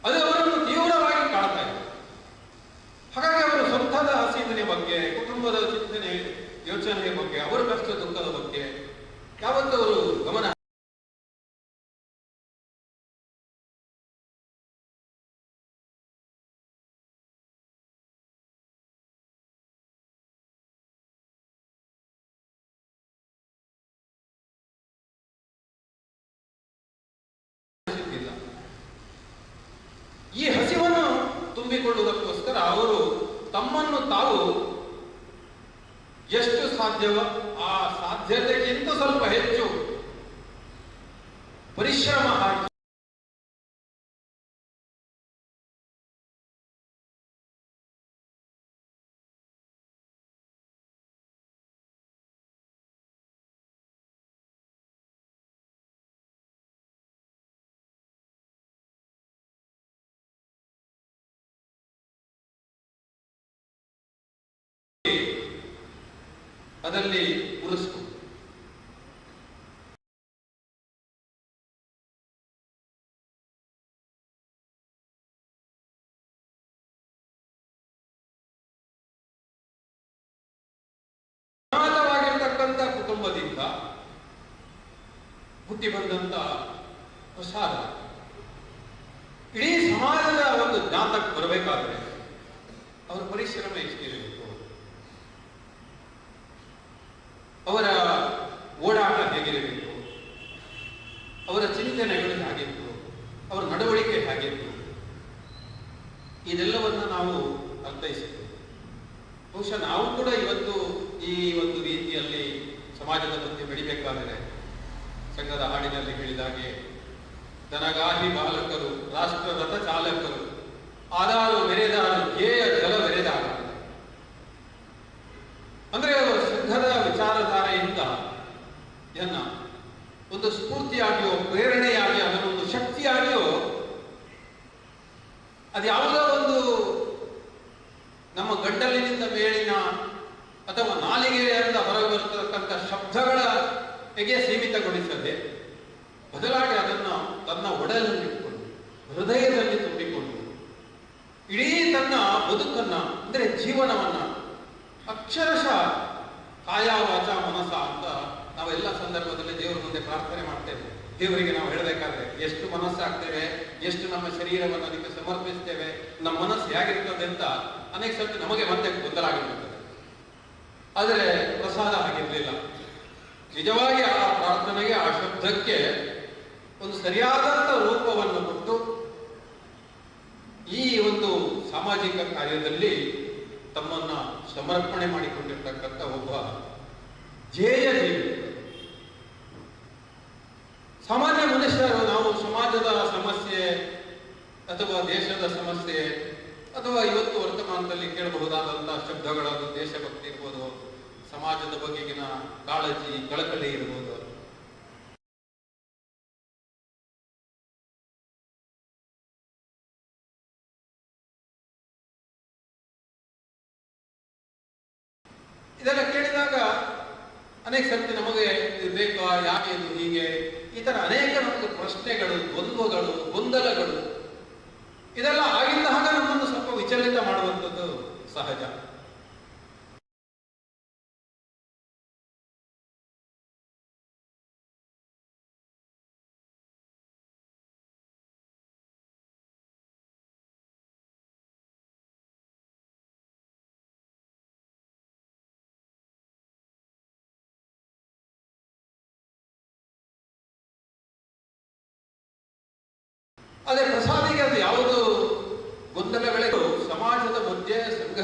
ಅದು ಅವರನ್ನು ತೀವ್ರವಾಗಿ ಕಾಡ್ತಾ ಇದೆ. ಹಾಗಾಗಿ ಅವರು ಸ್ವಂತದ ಚಿಂತನೆ ಬಗ್ಗೆ, ಕುಟುಂಬದ ಚಿಂತನೆ, ಯೋಚನೆಯ ಬಗ್ಗೆ, ಅವರ ಕಷ್ಟ ದುಃಖದ ಬಗ್ಗೆ ಯಾವತ್ತೂ ಅವರು ಗಮನ ಈ ಹಸಿವನ್ನು ತುಂಬಿಕೊಳ್ಳುವುದಕ್ಕೋಸ್ಕರ ಅವರು ತಮ್ಮನ್ನು ತಾವು ಎಷ್ಟು ಸಾಧ್ಯವೋ ಆ ಸಾಧ್ಯತೆಗಿಂತ ಸ್ವಲ್ಪ ಹೆಚ್ಚು ಪರಿಶ್ರಮ ಹಾಕಿ ಅದರಲ್ಲಿ ಉಳಿಸ್ಕೊ. ಅನಾಥವಾಗಿರ್ತಕ್ಕಂಥ ಕುಟುಂಬದಿಂದ ಹುಟ್ಟಿ ಬಂದಂತ ಪ್ರಸಾದ ಇಡೀ ಸಮಾಜದ ಒಂದು ಜ್ಞಾತಕ್ಕೆ ಬರಬೇಕಾದ್ರೆ ಅವರ ಪರಿಶ್ರಮ ಎಷ್ಟಿರಬೇಕು, ಅವರ ಓಡಾಟ ಹೇಗಿರಬೇಕು, ಅವರ ಚಿಂತನೆಗಳು ಹೇಗಿತ್ತು, ಅವರ ನಡವಳಿಕೆ ಹೇಗಿತ್ತು, ಇದೆಲ್ಲವನ್ನ ನಾವು ಅರ್ಥೈಸಿದ್ದೇವೆ. ಬಹುಶಃ ನಾವು ಕೂಡ ಇವತ್ತು ಈ ಒಂದು ರೀತಿಯಲ್ಲಿ ಸಮಾಜದ ಮಧ್ಯೆ ಬೆಳಿಬೇಕಾದರೆ ಸಂಘದ ಹಾಡಿನಲ್ಲಿ ಹೇಳಿದಾಗೆ ದನಗಾಹಿ ಬಾಲಕರು, ರಾಷ್ಟ್ರ ರಥ ಚಾಲಕರು, ಆದಾರು ಮೆರೆದಾರು, ಧ್ಯೇಯ ಜಲ ಬೆರೆದಾಗ, ಅಂದ್ರೆ ಸಂಘದ ವಿಚಾರಧಾರೆಯಿಂದ ಎನ್ನ ಒಂದು ಸ್ಫೂರ್ತಿಯಾಗಿಯೋ ಪ್ರೇರಣೆಯಾಗಿ ಅದನ್ನೊಂದು ಶಕ್ತಿಯಾಗಿಯೋ ಅದು ಯಾವುದೋ ಒಂದು ನಮ್ಮ ಗಂಟಲಿನಿಂದ ಮೇಲಿನ ಅಥವಾ ನಾಲಿಗೆಯಿಂದ ಹೊರಗೆ ಬರತಕ್ಕಂಥ ಶಬ್ದಗಳ ಹೇಗೆ ಸೀಮಿತಗೊಳಿಸದೆ ಬದಲಾಗಿ ಅದನ್ನು ತನ್ನ ಒಡಲಲ್ಲಿಟ್ಟುಕೊಂಡು ಹೃದಯದಲ್ಲಿ ತುಂಬಿಕೊಂಡು ಇಡೀ ತನ್ನ ಬದುಕನ್ನ ಅಂದ್ರೆ ಜೀವನವನ್ನ ಅಕ್ಷರಶಃ ಕಾಯ ವಾಚ ಮನಸ ಅಂತ ನಾವೆಲ್ಲ ಸಂದರ್ಭದಲ್ಲಿ ದೇವರ ಮುಂದೆ ಪ್ರಾರ್ಥನೆ ಮಾಡ್ತೇವೆ. ದೇವರಿಗೆ ನಾವು ಹೇಳಬೇಕಾದ್ರೆ ಎಷ್ಟು ಮನಸ್ಸಾಗ್ತೇವೆ, ಎಷ್ಟು ನಮ್ಮ ಶರೀರವನ್ನು ಅದಕ್ಕೆ ಸಮರ್ಪಿಸ್ತೇವೆ, ನಮ್ಮ ಮನಸ್ಸು ಹೇಗಿರ್ತದೆ ಅಂತ ಅನೇಕ ಸರ್ತಿ ನಮಗೆ ಮತ್ತೆ ಗೊಂದಲಾಗಿರ್ತದೆ. ಆದರೆ ಪ್ರಸಾದ ಹಾಗಿರ್ಲಿಲ್ಲ. ನಿಜವಾಗಿ ಆ ಪ್ರಾರ್ಥನೆಗೆ, ಆ ಶಬ್ದಕ್ಕೆ ಒಂದು ಸರಿಯಾದಂತ ರೂಪವನ್ನು ಕೊಟ್ಟು ಈ ಒಂದು ಸಾಮಾಜಿಕ ಕಾರ್ಯದಲ್ಲಿ ತಮ್ಮನ್ನ ಸಮರ್ಪಣೆ ಮಾಡಿಕೊಂಡಿರ್ತಕ್ಕಂಥ ಒಬ್ಬ ಧ್ಯೇಯ ಜೀವಿ. ಸಾಮಾನ್ಯ ಮನುಷ್ಯರು ನಾವು ಸಮಾಜದ ಸಮಸ್ಯೆ ಅಥವಾ ದೇಶದ ಸಮಸ್ಯೆ ಅಥವಾ ಇವತ್ತು ವರ್ತಮಾನದಲ್ಲಿ ಕೇಳಬಹುದಾದಂತಹ ಶಬ್ದಗಳಾದ ದೇಶಭಕ್ತಿ ಇರ್ಬೋದು, ಸಮಾಜದ ಬಗೆಗಿನ ಕಾಳಜಿ ಕಳಕಳಿ ಇರ್ಬೋದು, ಇದೆಲ್ಲ ಕೇಳಿದಾಗ ಅನೇಕ ಸರ್ತಿ ನಮಗೆ ಇದು ಬೇಕಾ, ಯಾಕೆ ಇದು ಹೀಗೆ, ಈ ತರ ಅನೇಕ ನಮಗೆ ಪ್ರಶ್ನೆಗಳು, ದ್ವಂದ್ವಗಳು, ಗೊಂದಲಗಳು ಇದೆಲ್ಲ ಆಗಿದ್ದಾಗ ನಮ್ಮನ್ನು ಸ್ವಲ್ಪ ವಿಚಲಿತ ಮಾಡುವಂಥದ್ದು ಸಹಜ. ಅದೇ ಪ್ರಸಾದಿಗೆ ಅದು ಯಾವುದು ಗೊಂದಲಗಳಿಗೂ ಸಮಾಜದ ಮಧ್ಯೆ ಸಂಘ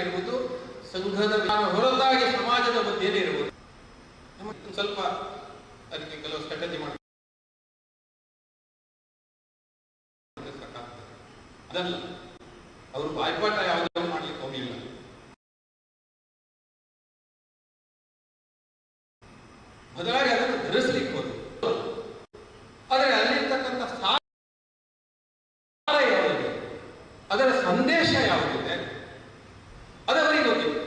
ಇರುವುದು ಸಂಘದ ಹೊರತಾಗಿ ಸಮಾಜದ ಮಧ್ಯೆ ಇರುವುದು. ಸ್ವಲ್ಪ ಅದಕ್ಕೆ ಕೆಲವು ಸ್ಟ್ರಾಟಜಿ ಮಾಡಿ ಅದಲ್ಲ, ಅವರು ಬಾಯ್ಪಾಠ ಯಾವುದೋ ಮಾಡ್ಲಿಕ್ಕೆ ಹೋಗಿಲ್ಲ. ಬದಲಾಗಿ ಅದನ್ನು ಧರಿಸ್ಲಿಕ್ಕೆ ಹೋದ್ರು. ಆದರೆ ಅಲ್ಲಿರ್ತಕ್ಕಂಥ ಸಾರ ಯಾವುದಿದೆ, ಅದರ ಸಂದೇಶ ಯಾವುದಿದೆ ಅದವರಿಗೆ ಗೊತ್ತಿದೆ.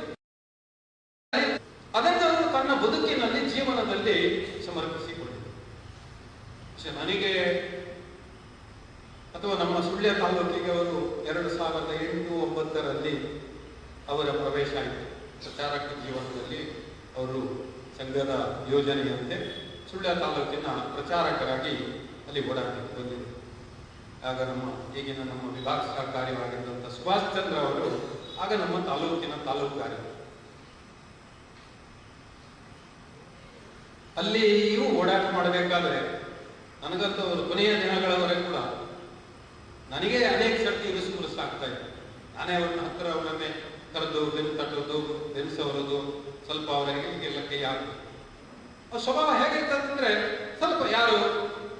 ಅದನ್ನು ತನ್ನ ಬದುಕಿನಲ್ಲಿ ಜೀವನದಲ್ಲಿ ಸಮರ್ಪಿಸಿಕೊಂಡಿದೆ. ನನಗೆ ಅಥವಾ ನಮ್ಮ ಸುಳ್ಯ ತಾಲೂಕಿಗೆ ಅವರು 2008-09 ಅವರ ಪ್ರವೇಶ ಆಯಿತು. ಪ್ರಚಾರಕ ಜೀವನದಲ್ಲಿ ಅವರು ಸಂಘದ ಯೋಜನೆಯಂತೆ ಸುಳ್ಯ ತಾಲೂಕಿನ ಪ್ರಚಾರಕರಾಗಿ ಅಲ್ಲಿ ಓಡಾಡಿ ಬಂದಿದ್ದರು. ಆಗ ಈಗಿನ ನಮ್ಮ ವಿಭಾಗ ಸಹಕಾರಿಯಾಗಿದ್ದಂಥ ಸುಭಾಷ್ ಚಂದ್ರ ಅವರು ಆಗ ನಮ್ಮ ತಾಲೂಕಿನ ತಾಲೂಕಾರಿ. ಅಲ್ಲಿಯೂ ಓಡಾಟ ಮಾಡಬೇಕಾದ್ರೆ ನನಗಂತೂ ಅವರು ಕೊನೆಯ ದಿನಗಳವರೆಗೆ ಕೂಡ ನನಗೆ ಅನೇಕ ಸರ್ತಿ ಇರುಸು ಆಗ್ತಾ ಇತ್ತು. ನಾನೇ ಅವ್ರನ್ನ ಹತ್ತಿರ ಅವರನ್ನೇ ಕರೆದು ಬೆನ್ನು ತಟ್ಟೋದು, ಬೆನ್ಸವರದು, ಸ್ವಲ್ಪ ಅವರಿಗೆಲ್ಲ ಕೈ ಹಾಕಿ. ಅವ್ರ ಸ್ವಭಾವ ಹೇಗಿರ್ತಂದ್ರೆ ಸ್ವಲ್ಪ ಯಾರು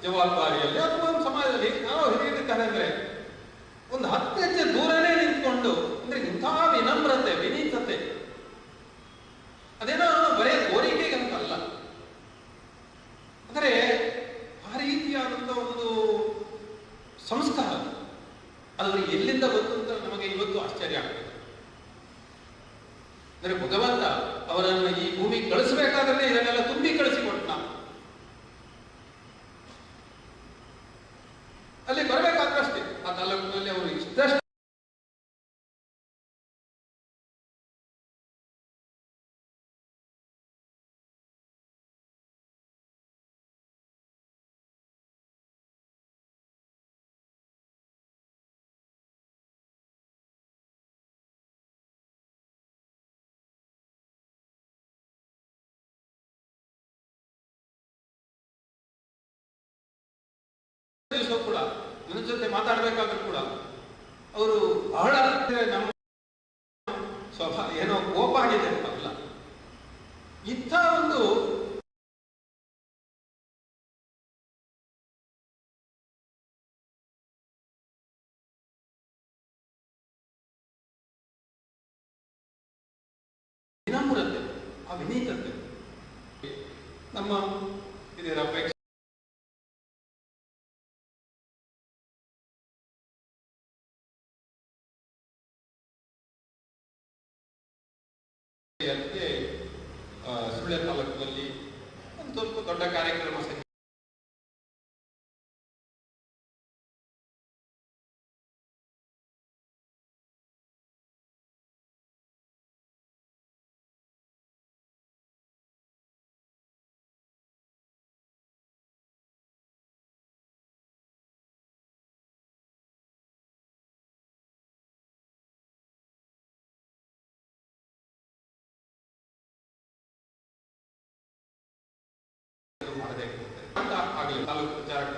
ಜವಾಬ್ದಾರಿಯಲ್ಲಿ ಅಥವಾ ಒಂದು ಸಮಾಜದಲ್ಲಿ ನಾವು ಹೇಗಿರ್ತಾರೆ ಅಂದ್ರೆ ಒಂದು 10 ಹೆಜ್ಜೆ ದೂರನೇ ನಿಂತ್ಕೊಂಡು, ಅಂದ್ರೆ ಇಂಥ ವಿನಮ್ರತೆ, ವಿನೀತತೆ, ಅದೇನೋ ಬರೇ ಕೋರಿಕೆಗಂತಲ್ಲ, ಅಂದರೆ ಆ ರೀತಿಯಾದಂಥ ಒಂದು ಸಂಸ್ಕಾರ ಅದು ಅವರಿಗೆ ಎಲ್ಲಿಂದ ಬಂತು ಅಂತ ನಮಗೆ ಇವತ್ತು ಆಶ್ಚರ್ಯ ಆಗ್ತದೆ. ಅಂದರೆ ಭಗವಂತ ಅವರನ್ನು ಈ ಭೂಮಿಗೆ ಕಳಿಸಬೇಕಾದ್ರೆ ಇದನ್ನೆಲ್ಲ ತುಂಬಿ ಕಳಿಸಿಕೊಟ್ಟ. ಅಲ್ಲಿ ಬರಬೇಕಾದ್ರೆ ಅಷ್ಟೇ ಆ ತಾಲೂಕಿನಲ್ಲಿ ಅವರು ಇಷ್ಟಷ್ಟು ದಿವಸ ಕೂಡ ನನ್ನ ಜೊತೆ ಮಾತಾಡಬೇಕಾದ್ರೂ ಕೂಡ ಅವರು ಬಹಳ ನಮ್ಮ ಸ್ವಭಾವ ಏನೋ ಕೋಪ ಆಗಿದೆ ಅಲ್ಲ, ಇಂಥ ಒಂದು ವಿನಮ್ರತೆ, ಆ ವಿನೀತತೆ ನಮ್ಮ ಇದರ ಅಪೇಕ್ಷೆ. ಸುಳ್ಯ ತಾಲೂಕಿನಲ್ಲಿ ಒಂದು ಸ್ವಲ್ಪ ದೊಡ್ಡ ಕಾರ್ಯಕ್ರಮ ಮಾಡಬೇಕು ಅಂತ ಆಗಲಿ ತಾಲೂಕು ಪ್ರಚಾರಕ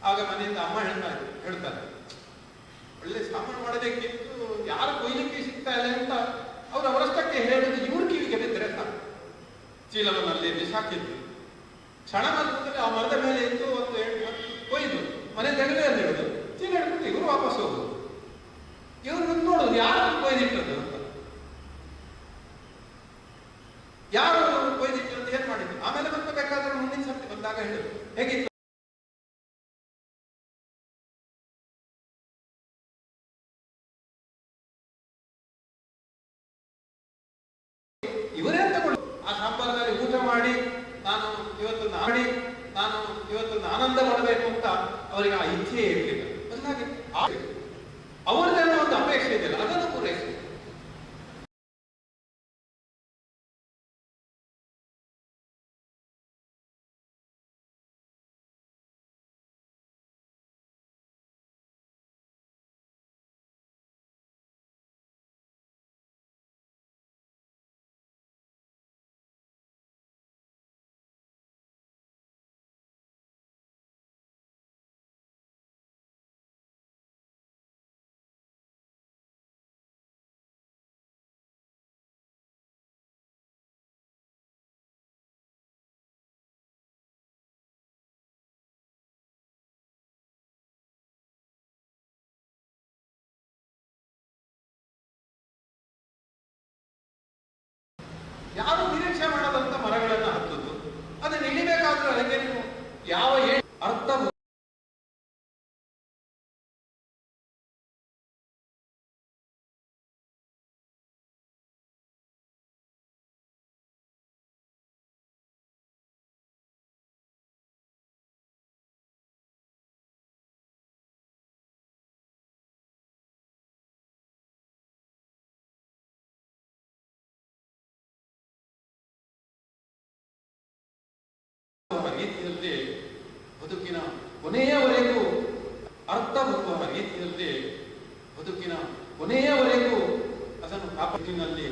ಆಗ ಮನೆಯಿಂದ ಅಮ್ಮ ಹೇಳ್ತಾರೆ ಒಳ್ಳೆ ಸಾಮಾನು ಮಾಡಬೇಕಿತ್ತು, ಯಾರು ಕೊಯ್ಲಿಕ್ಕೆ ಸಿಗ್ತಾ ಇಲ್ಲ ಅಂತ ಅವ್ರು ಅವರಷ್ಟಕ್ಕೆ ಹೇಳಿದ್ರು. ಇವ್ರ ಕಿವಿಗೆ ಬಿದ್ದರೆ ಸಾಕು. ಚೀಲವನ್ನು ಅಲ್ಲಿ ಬಿಸಾಕಿದ್ರು. ಕ್ಷಣ ಮಾತ್ರದಲ್ಲಿ ಆ ಮರದ ಮೇಲೆ ಇದ್ದು ಒಂದು ಕೊಯ್ದು ಮನೆ ತೆಗೆದೇ ಅಂತ ಹೇಳುದು. ಚೀಲ ಹಿಡ್ಕೊಂಡು ಇವರು ವಾಪಸ್ ಹೋಗುದು. ಇವ್ರು ನೋಡುದು ಯಾರು ಕೊಯ್ದಿಟ್ಟದ್ದು ಅಂತ, ಯಾರು ಕೊಯ್ದಿಟ್ಟು ಅಂತ ಏನ್ ಮಾಡಿದ್ರು. ಆಮೇಲೆ ಮತ್ತೆ ಬೇಕಾದ್ರೆ ಮುಂದಿನ ಸರ್ತಿ ಬಂದಾಗ ಹೇಳುದು ಹೇಗಿತ್ತು. ಇವರೇ ತಗೊಳ್ಳಿ. ಆ ಸಾಂಬಾರಿನಲ್ಲಿ ಊಟ ಮಾಡಿ ನಾನು ಇವತ್ತು ಆನಂದ ಮಾಡಬೇಕು ಅಂತ ಅವರಿಗೆ ಆ ಇಚ್ಛೆ ಇರಲಿಲ್ಲ. ಬದಲಾಗಿ ಅವರದೇನೋ ಒಂದು ಅಪೇಕ್ಷೆ ಇದೆಯಲ್ಲ, ಅದನ್ನು ಪೂರೈಸಿ. ಯಾರು ನಿರೀಕ್ಷೆ ಮಾಡದಂತ ಮರಗಳನ್ನ ಹತ್ತುದು, ಅದನ್ನ ಇಳಿಬೇಕಾದ್ರೆ ಅದಕ್ಕೆ ನೀವು ಯಾವ ಅರ್ಥ ರೀತಿಯಲ್ಲಿ ಬದುಕಿನ ಕೊನೆಯವರೆಗೂ ಅರ್ಥ ಬರುವ ರೀತಿಯಲ್ಲಿ ಬದುಕಿನ ಕೊನೆಯವರೆಗೂ ಅದನ್ನು ಕಾಪಾಡಿನಲ್ಲಿ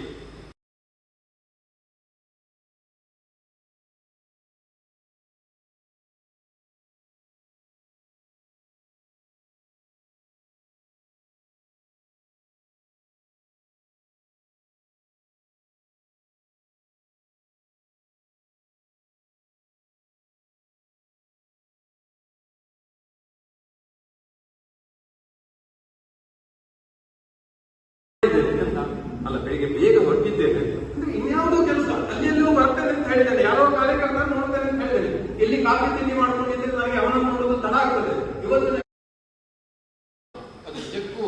ಅಲ್ಲ, ಬೆಳಿಗ್ಗೆ ಬೇಗ ಹೊರಟಿದ್ದೇನೆ ಅಂದ್ರೆ ಇನ್ಯಾವುದೋ ಕೆಲಸ ಅಲ್ಲಿಯಲ್ಲೂ ಬರ್ತೇನೆ ಅಂತ ಹೇಳಿದ್ದೇನೆ. ಯಾರೋ ಕಾರ್ಯಕರ್ತ ನೋಡ್ತೇನೆ ಅಂತ ಹೇಳಿದ್ದೇನೆ. ಎಲ್ಲಿ ಕಾಫಿ ತಿಂಡಿ ಮಾಡ್ಕೊಂಡಿದ್ರೆ ನನಗೆ ಅವನನ್ನು ನೋಡುವುದು ತಡ ಆಗ್ತದೆ. ಇವತ್ತು ಅದು ನಿಜಕ್ಕೂ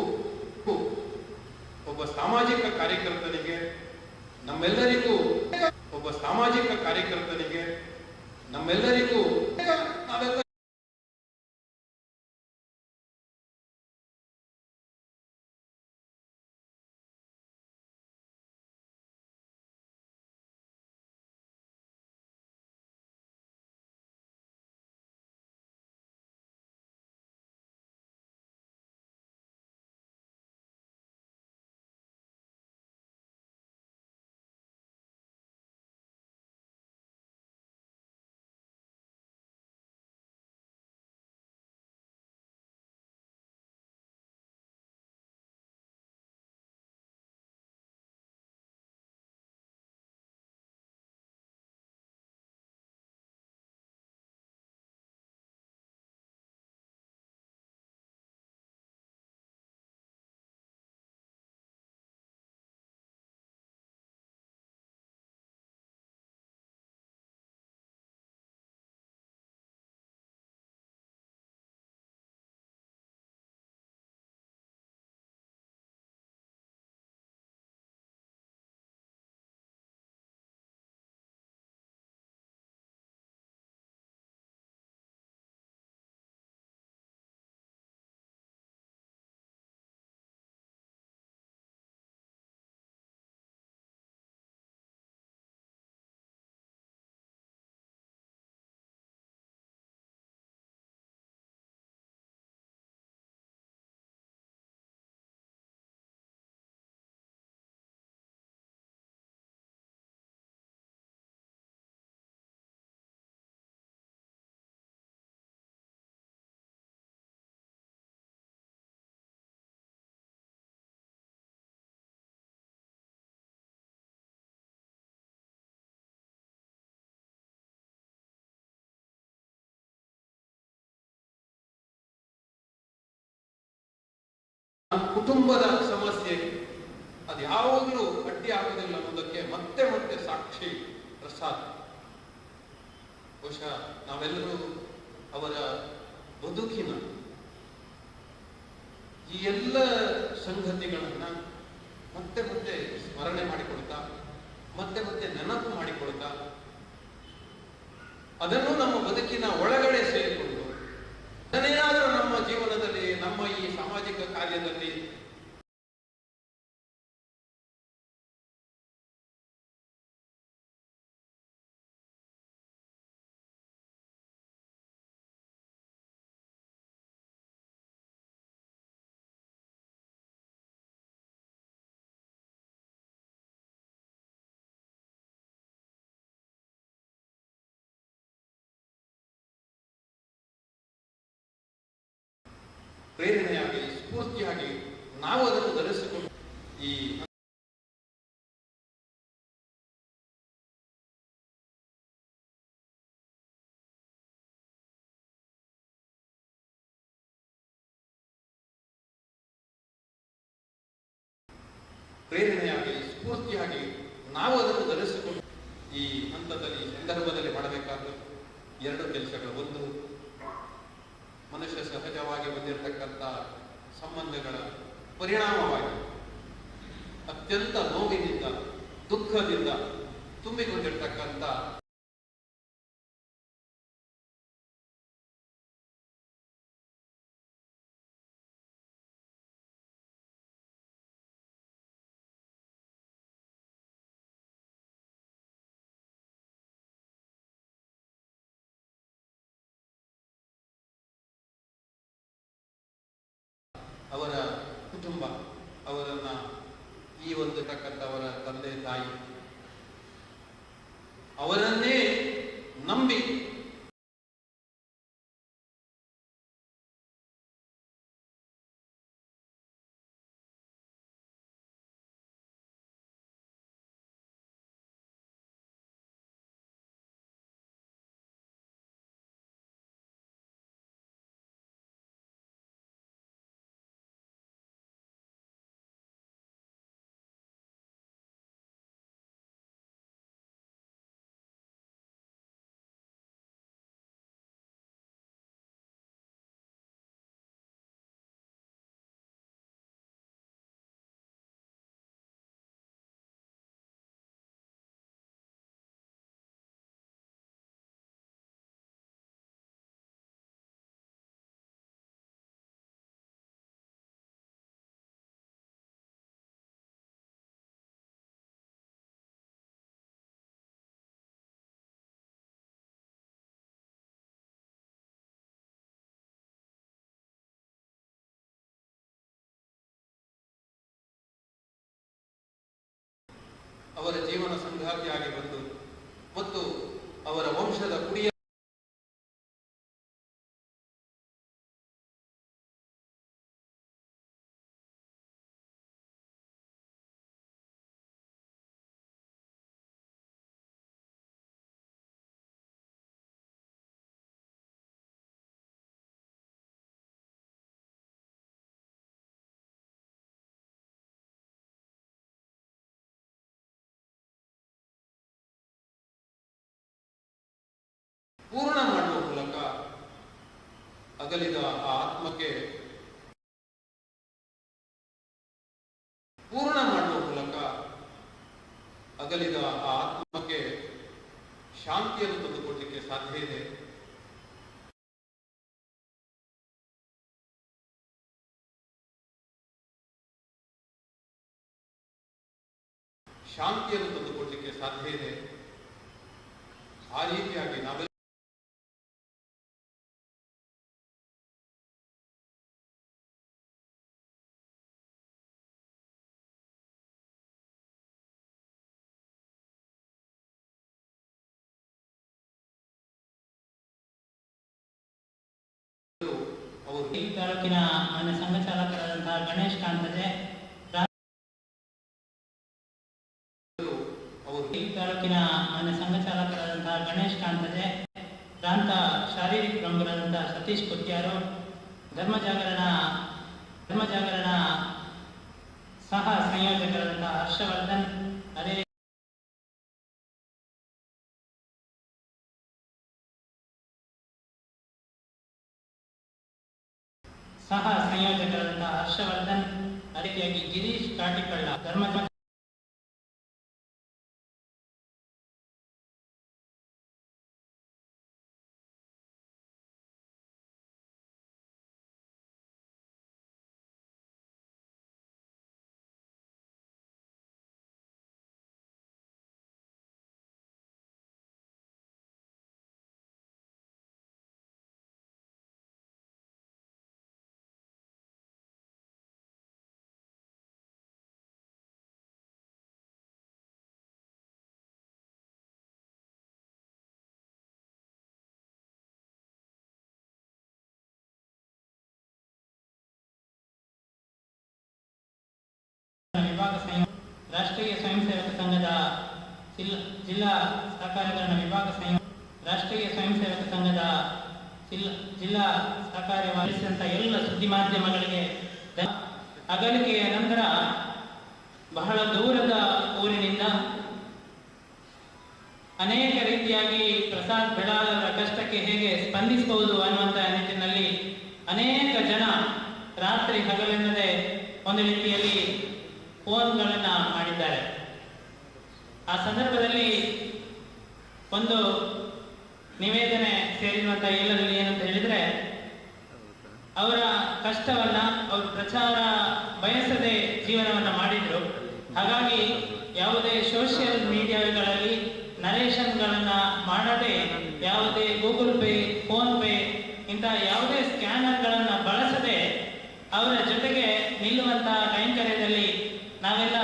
ಒಬ್ಬ ಸಾಮಾಜಿಕ ಕಾರ್ಯಕರ್ತನಿಗೆ ನಮ್ಮೆಲ್ಲರಿಗೂ ನಾವೆಲ್ಲ ಕುಟುಂಬದ ಸಮಸ್ಯೆ ಅದು ಯಾವಾಗಲೂ ಅಡ್ಡಿ ಆಗುವುದಿಲ್ಲ ಅನ್ನೋದಕ್ಕೆ ಮತ್ತೆ ಮತ್ತೆ ಸಾಕ್ಷಿ ಪ್ರಸಾದ್. ಬಹುಶಃ ನಾವೆಲ್ಲರೂ ಅವರ ಬದುಕಿನ ಈ ಎಲ್ಲ ಸಂಗತಿಗಳನ್ನ ಮತ್ತೆ ಮತ್ತೆ ಸ್ಮರಣೆ ಮಾಡಿಕೊಳ್ತಾ, ಮತ್ತೆ ಮತ್ತೆ ನೆನಪು ಮಾಡಿಕೊಳ್ತಾ, ಅದನ್ನು ನಮ್ಮ ಬದುಕಿನ ಒಳಗಡೆ ಸೇರಿಕೊಂಡು ಅದನ್ನೇನಾದರೂ ನಮ್ಮ ಜೀವನದಲ್ಲಿ, ನಮ್ಮ ಈ ಸಾಮಾಜಿಕ ಕಾರ್ಯದಲ್ಲಿ ಪ್ರೇರಣೆಯಾಗಿ, ಸ್ಫೂರ್ತಿಯಾಗಿ ನಾವು ಅದನ್ನು ಧರಿಸಿಕೊಂಡು ಈ ಈ ಹಂತದಲ್ಲಿ, ಸಂದರ್ಭದಲ್ಲಿ ಮಾಡಬೇಕಾದ ಎರಡು ಕೆಲಸಗಳು. ಒಂದು, ಮನುಷ್ಯ ಸಹಜವಾಗಿ ಬಂದಿರತಕ್ಕಂಥ ಸಂಬಂಧಗಳ ಪರಿಣಾಮವಾಗಿ ಅತ್ಯಂತ ನೋವಿನಿಂದ, ದುಃಖದಿಂದ ತುಂಬಿಕೊಂಡಿರ್ತಕ್ಕಂಥ ಅವರ ಕುಟುಂಬ, ಅವರನ್ನ ಈ ಒಂದು ಅವರ ತಂದೆ ತಾಯಿ ಅವರನ್ನೇ ನಂಬಿ ಅವರ ಜೀವನ ಸಂಗಾತಿಯಾಗಿ ಬಂದು ಮತ್ತು ಅವರ ವಂಶದ ಕುಡಿಯ ಪೂರ್ಣ ಮಾಡುವ ಮೂಲಕ ಅಗಲಿದ ಆ ಆತ್ಮಕ್ಕೆ ಶಾಂತಿಯನ್ನು ತಂದುಕೊಡ್ಲಿಕ್ಕೆ ಸಾಧ್ಯ ಇದೆ. ಆ ರೀತಿಯಾಗಿ ನಾವೆಲ್ಲ ಈ ತಾಲೂಕಿನ ಮಾನ್ಯ ಸಂಘ ಚಾಲಕರಾದಂತಹ ಗಣೇಶ್ ಕಾಂತಜೆ, ಈ ತಾಲೂಕಿನ ಮಾನ್ಯ ಸಂಘ ಚಾಲಕರಾದಂತಹ ಗಣೇಶ್ ಕಾಂತಜೆ, ಪ್ರಾಂತ ಶಾರೀರಿಕ ಪ್ರಮುಖರಾದಂತಹ ಸತೀಶ್ ಕುತ್ಯಾರು, ಧರ್ಮ ಜಾಗರಣ ಹರ್ಷವರ್ಧನ್, ಅದೇ ಸಹ ಸಂಯೋಜಕರಾದಂತಹ ಹರ್ಷವರ್ಧನ್, ಅದೇ ರೀತಿಯಾಗಿ ಗಿರೀಶ್ ಕಾಟಿಕಳ್ಳ, ಧರ್ಮಜ ವಿಭಾಗ ರಾಷ್ಟ್ರೀಯ ಸ್ವಯಂ ಸೇವಕ ಸಂಘದ ಜಿಲ್ಲಾ ಸಹಕಾರಿಕರಣ ವಿಭಾಗ ರಾಷ್ಟ್ರೀಯ ಸ್ವಯಂ ಸೇವಕ ಸಂಘದ ಜಿಲ್ಲಾ ಸಹಕಾರ್ಯವಾಹಿಸಿದಂಥ ಎಲ್ಲ ಸುದ್ದಿ ಮಾಧ್ಯಮಗಳಿಗೆ ಅಗಲಿಕೆಯ ನಂತರ ಬಹಳ ದೂರದ ಊರಿನಿಂದ ಅನೇಕ ರೀತಿಯಾಗಿ ಪ್ರಸಾದ್ ಬೆಳಾಲರ ಕಷ್ಟಕ್ಕೆ ಹೇಗೆ ಸ್ಪಂದಿಸಬಹುದು ಅನ್ನುವಂತಹ ನಿಟ್ಟಿನಲ್ಲಿ ಅನೇಕ ಜನ ರಾತ್ರಿ ಹಗಲೆನ್ನದೆ ಒಂದು ರೀತಿಯಲ್ಲಿ ಫೋನ್ಗಳನ್ನ ಮಾಡಿದ್ದಾರೆ. ಆ ಸಂದರ್ಭದಲ್ಲಿ ಒಂದು ನಿವೇದನೆ ಸೇರಿರುವಂತಹ ಎಲ್ಲರಲ್ಲಿ ಏನಂತ ಹೇಳಿದ್ರೆ, ಅವರ ಕಷ್ಟವನ್ನ ಅವರು ಪ್ರಚಾರ ಬಯಸದೆ ಜೀವನವನ್ನ ಮಾಡಿದ್ರು. ಹಾಗಾಗಿ ಯಾವುದೇ ಸೋಷಿಯಲ್ ಮೀಡಿಯಾಗಳಲ್ಲಿ ನರೇಷನ್ಗಳನ್ನ ಮಾಡದೆ, ಯಾವುದೇ ಗೂಗಲ್ ಪೇ, ಫೋನ್ ಪೇ ಇಂತಹ ಯಾವುದೇ ಸ್ಕ್ಯಾನರ್ಗಳನ್ನ ಬಳಸದೆ ಅವರ ಜೊತೆಗೆ ನಿಲ್ಲುವಂತಹ ಕೈಂಕರ್ಯದಲ್ಲಿ ನಾವೆಲ್ಲ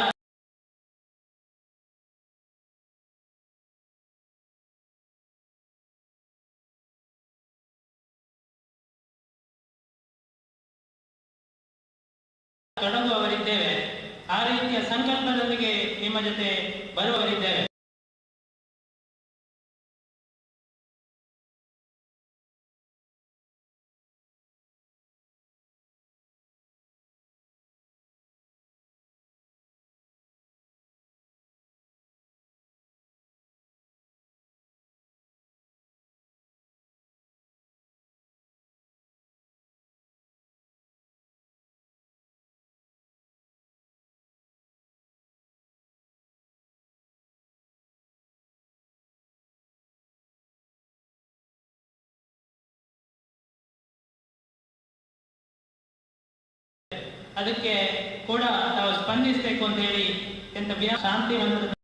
ತೊಡಗುವವರಿದ್ದೇವೆ. ಆ ರೀತಿಯ ಸಂಕಲ್ಪದೊಂದಿಗೆ ನಿಮ್ಮ ಜೊತೆ ಬರುವವರಿದ್ದೇವೆ. ಅದಕ್ಕೆ ಕೂಡ ತಾವು ಸ್ಪಂದಿಸಬೇಕು ಅಂತ ಹೇಳಿ ಶಾಂತಿವಂತ